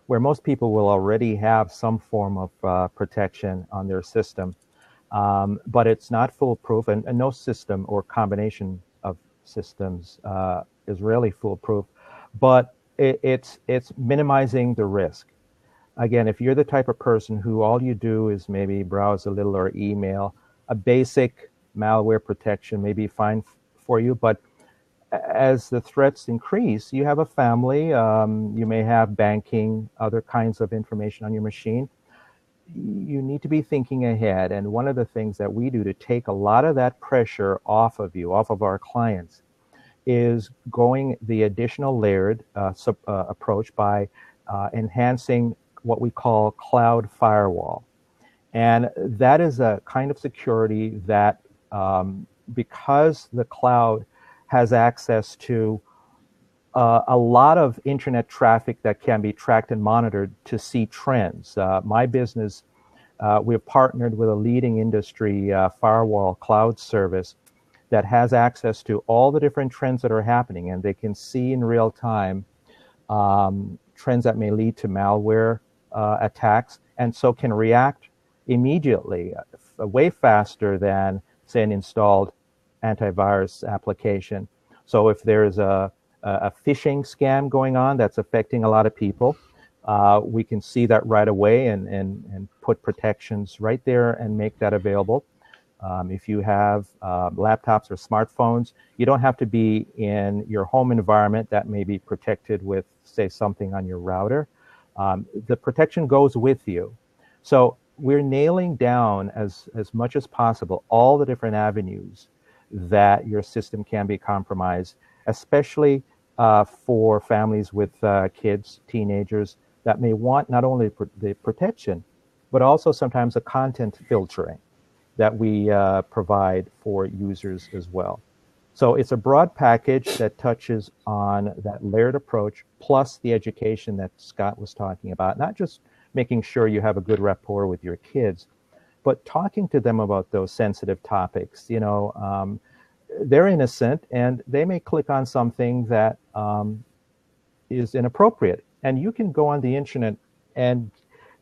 C: where most people will already have some form of protection on their system, but it's not foolproof, and no system or combination of systems is really foolproof, but it's minimizing the risk. Again, if you're the type of person who all you do is maybe browse a little or email, a basic malware protection may be fine for you, but as the threats increase, you have a family, you may have banking, other kinds of information on your machine. You need to be thinking ahead. And one of the things that we do to take a lot of that pressure off of you, off of our clients, is going the additional layered approach by enhancing what we call cloud firewall. And that is a kind of security that, because the cloud has access to a lot of internet traffic that can be tracked and monitored to see trends. My business, we've partnered with a leading industry firewall cloud service that has access to all the different trends that are happening, and they can see in real time trends that may lead to malware attacks, and so can react immediately, way faster than, say, an installed antivirus application. So if there's a phishing scam going on that's affecting a lot of people, we can see that right away and put protections right there and make that available. If you have laptops or smartphones, you don't have to be in your home environment that may be protected with, say, something on your router. The protection goes with you. So we're nailing down as much as possible all the different avenues that your system can be compromised, especially for families with kids, teenagers that may want not only the protection, but also sometimes the content filtering that we provide for users as well. So it's a broad package that touches on that layered approach, plus the education that Scott was talking about, not just making sure you have a good rapport with your kids, but talking to them about those sensitive topics. They're innocent and they may click on something that is inappropriate. And you can go on the internet and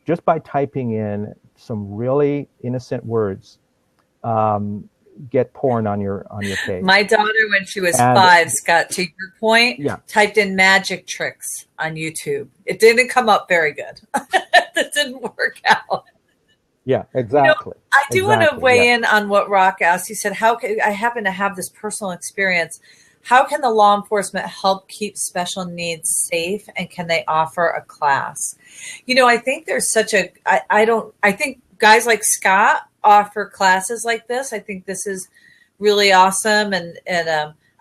C: just by typing in some really innocent words, get porn on your page.
B: My daughter, when she was 5, Scott, to your point, typed in magic tricks on YouTube. It didn't come up very good. That didn't work out.
C: Yeah, exactly.
B: I do want to weigh in on what Rock asked. He said, I happen to have this personal experience. How can the law enforcement help keep special needs safe, and can they offer a class? I think there's such a, I think guys like Scott offer classes like this. I think this is really awesome. And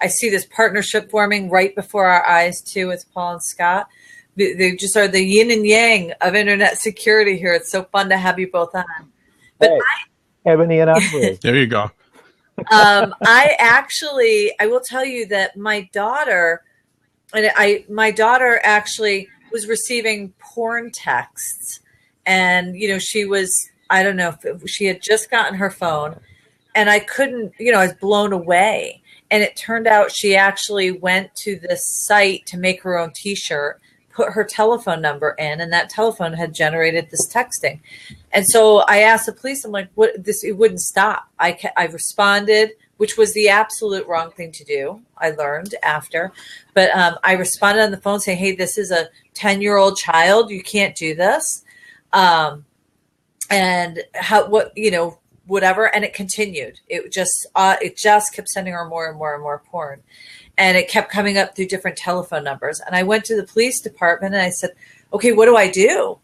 B: I see this partnership forming right before our eyes too with Paul and Scott. They just are the yin and yang of internet security here. It's so fun to have you both on. But
C: Ebony and Ivory.
A: There you go.
B: I will tell you that my daughter actually was receiving porn texts, and she was, I don't know if she had just gotten her phone, and I couldn't, I was blown away. And it turned out she actually went to this site to make her own t-shirt, put her telephone number in, and that telephone had generated this texting. And so I asked the police, I'm like, it wouldn't stop. I responded, which was the absolute wrong thing to do. I learned after, but I responded on the phone saying, hey, this is a 10-year-old child. You can't do this. And whatever. And it continued. It just kept sending her more and more and more porn. And it kept coming up through different telephone numbers. And I went to the police department and I said, okay, what do I do?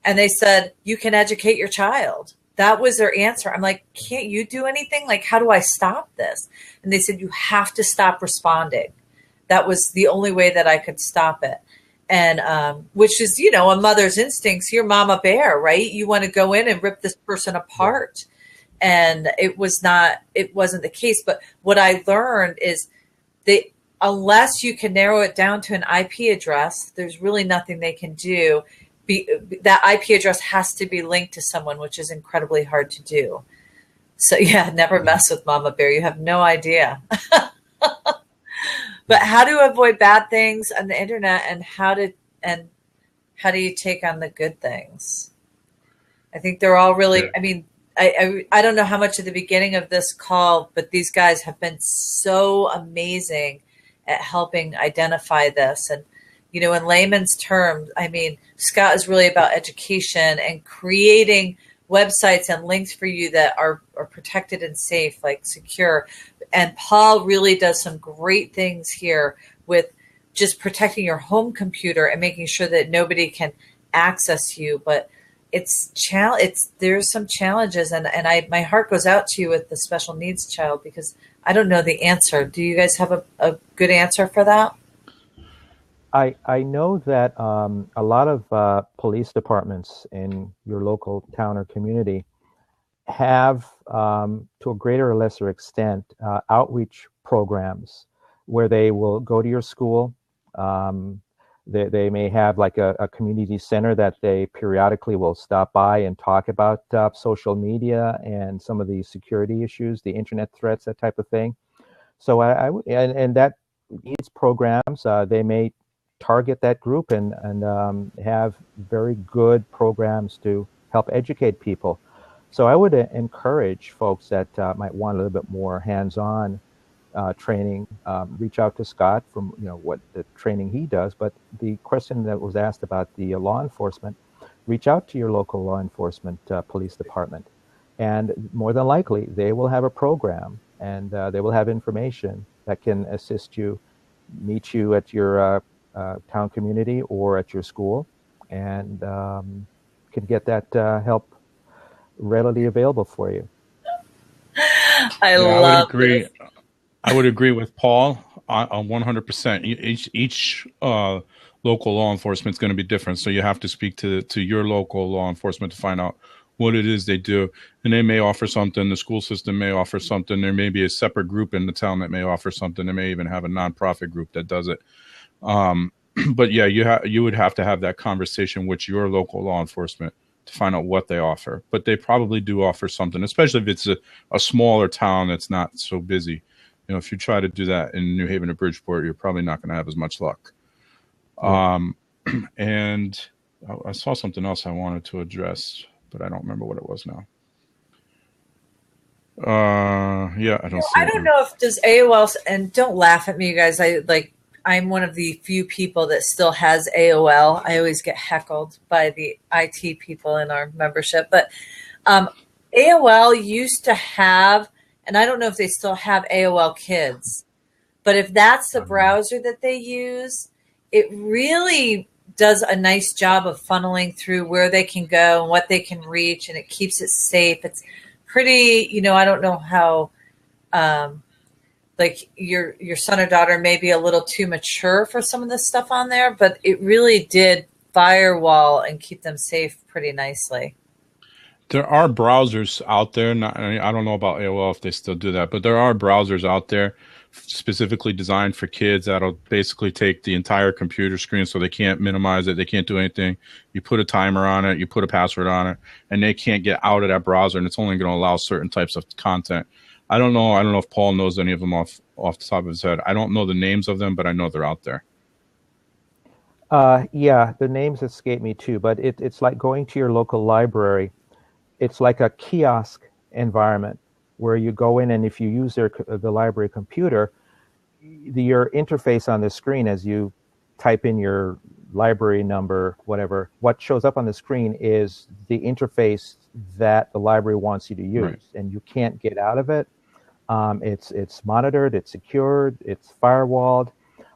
B: And they said, you can educate your child. That was their answer. I'm like, can't you do anything? Like, how do I stop this? And they said, you have to stop responding. That was the only way that I could stop it. And which is, a mother's instincts. You're mama bear, right? You want to go in and rip this person apart. And it wasn't the case. But what I learned is unless you can narrow it down to an IP address, there's really nothing they can do. That IP address has to be linked to someone, which is incredibly hard to do. So yeah, never mess with mama bear. You have no idea. But how to avoid bad things on the internet, and how do you take on the good things? I think they're all really, I mean, I don't know how much at the beginning of this call, but these guys have been so amazing at helping identify this. And, in layman's terms, I mean, Scott is really about education and creating websites and links for you that are protected and safe, like secure. And Paul really does some great things here with just protecting your home computer and making sure that nobody can access you. But there's some challenges, and my heart goes out to you with the special needs child, because I don't know the answer. Do you guys have a good answer for that?
C: I know that a lot of police departments in your local town or community have, to a greater or lesser extent, outreach programs where they will go to your school. They may have like a community center that they periodically will stop by and talk about social media and some of the security issues, the internet threats, that type of thing. So and that needs programs. They may target that group and have very good programs to help educate people. So I would encourage folks that might want a little bit more hands-on training, reach out to Scott from what the training he does. But the question that was asked about the law enforcement, reach out to your local law enforcement police department, and more than likely they will have a program, and they will have information that can assist you, meet you at your town community or at your school, and can get that help readily available for you.
B: I would agree.
A: I would agree with Paul on 100%. Each local law enforcement is going to be different. So you have to speak to your local law enforcement to find out what it is they do. And they may offer something. The school system may offer something. There may be a separate group in the town that may offer something. They may even have a nonprofit group that does it. But yeah, you would have to have that conversation with your local law enforcement to find out what they offer. But they probably do offer something, especially if it's a smaller town that's not so busy. You know, if you try to do that in New Haven or Bridgeport, you're probably not going to have as much luck. And I saw something else I wanted to address, but I don't remember what it was now. Yeah, I don't see
B: I
A: it
B: don't
A: now.
B: know if does AOL, and don't laugh at me, you guys. I'm one of the few people that still has AOL. I always get heckled by the IT people in our membership, but AOL used to have, and I don't know if they still have AOL Kids, but if that's the browser that they use, it really does a nice job of funneling through where they can go and what they can reach, and it keeps it safe. It's pretty, I don't know how, like your son or daughter may be a little too mature for some of the stuff on there, but it really did firewall and keep them safe pretty nicely.
A: There are browsers out there. I don't know about AOL if they still do that, but there are browsers out there specifically designed for kids that'll basically take the entire computer screen so they can't minimize it. They can't do anything. You put a timer on it, you put a password on it, and they can't get out of that browser, and it's only going to allow certain types of content. I don't know. I don't know if Paul knows any of them off the top of his head. I don't know the names of them, but I know they're out there.
C: Yeah, the names escape me too, but it's like going to your local library. It's like a kiosk environment where you go in, and if you use the library computer, your interface on the screen as you type in your library number, whatever, what shows up on the screen is the interface that the library wants you to use,
A: Right.
C: and you can't get out of it. It's monitored, it's secured, it's firewalled,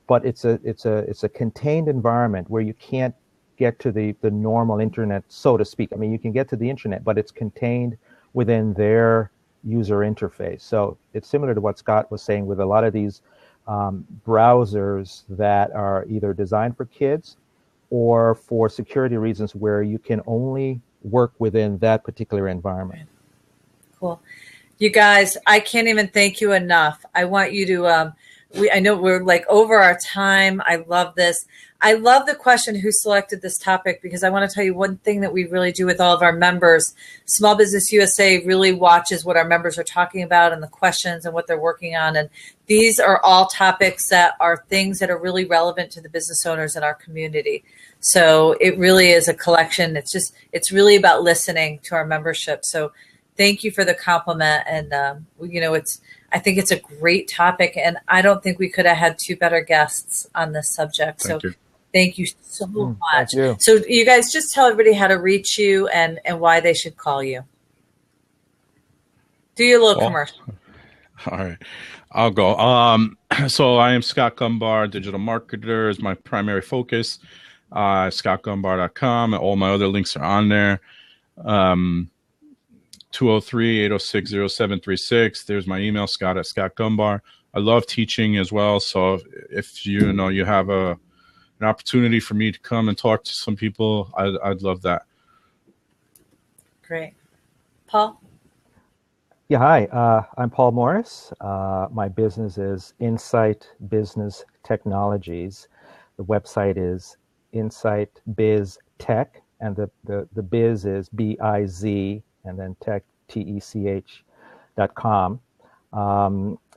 C: but it's a contained environment where you can't get to the normal internet, so to speak. I mean, you can get to the internet, but it's contained within their user interface. So it's similar to what Scott was saying with a lot of these browsers that are either designed for kids or for security reasons where you can only work within that particular environment.
B: Cool. You guys, I can't even thank you enough. I want you to, I know we're like over our time. I love this. I love the question, who selected this topic, because I want to tell you one thing that we really do with all of our members. Small Business USA really watches what our members are talking about and the questions and what they're working on. And these are all topics that are things that are really relevant to the business owners in our community. So it really is a collection. It's really about listening to our membership. So thank you for the compliment. And, I think it's a great topic, and I don't think we could have had two better guests on this subject.
A: Thank you.
B: Thank you so much.
C: Thank you.
B: So you guys just tell everybody how to reach you and why they should call you. Do your little commercial.
A: All right. I'll go. So I am Scott Gumbar, digital marketer is my primary focus. ScottGumbar.com. All my other links are on there. 203-806-0736. There's my email, Scott@ScottGumbar. I love teaching as well. So if you have an opportunity for me to come and talk to some people, I'd love that.
B: Great. Paul?
C: Yeah, hi. I'm Paul Morris. My business is Insight Business Technologies. The website is Insight Biz Tech, and the biz is BIZ, and then tech, TECH.com.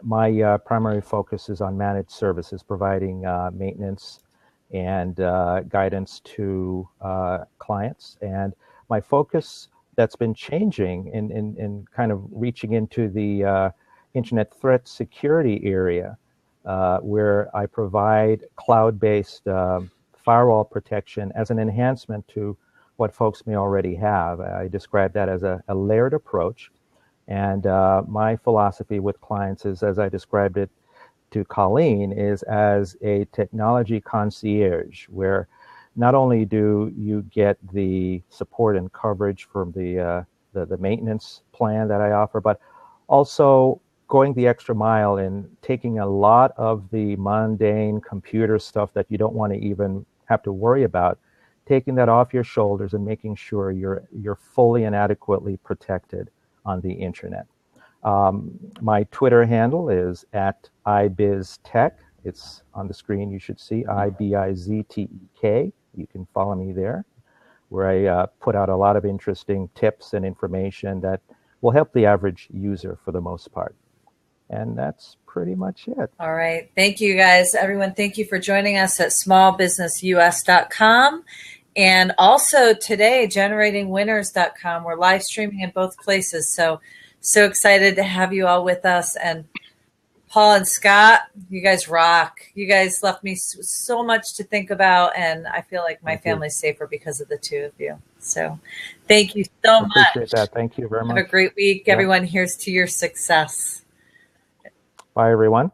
C: My primary focus is on managed services, providing maintenance and guidance to clients. And my focus that's been changing in kind of reaching into the internet threat security area, where I provide cloud-based firewall protection as an enhancement to what folks may already have. I describe that as a layered approach. And my philosophy with clients is, as I described it to Colleen, is as a technology concierge, where not only do you get the support and coverage from the maintenance plan that I offer, but also going the extra mile in taking a lot of the mundane computer stuff that you don't want to even have to worry about, taking that off your shoulders and making sure you're fully and adequately protected on the internet. My Twitter handle is at ibiztech. It's on the screen. You should see IBIZTEK. You can follow me there, where I put out a lot of interesting tips and information that will help the average user for the most part. And that's pretty much it.
B: All right. Thank you, guys. Everyone, thank you for joining us at smallbusinessus.com. And also today, generatingwinners.com. We're live streaming in both places. So excited to have you all with us. And Paul and Scott, you guys rock. You guys left me so much to think about. And I feel like my family's safer because of the two of you. So thank you so much.
C: I appreciate that. Thank you very much.
B: Have a great week. Yeah. Everyone, here's to your success.
C: Bye, everyone.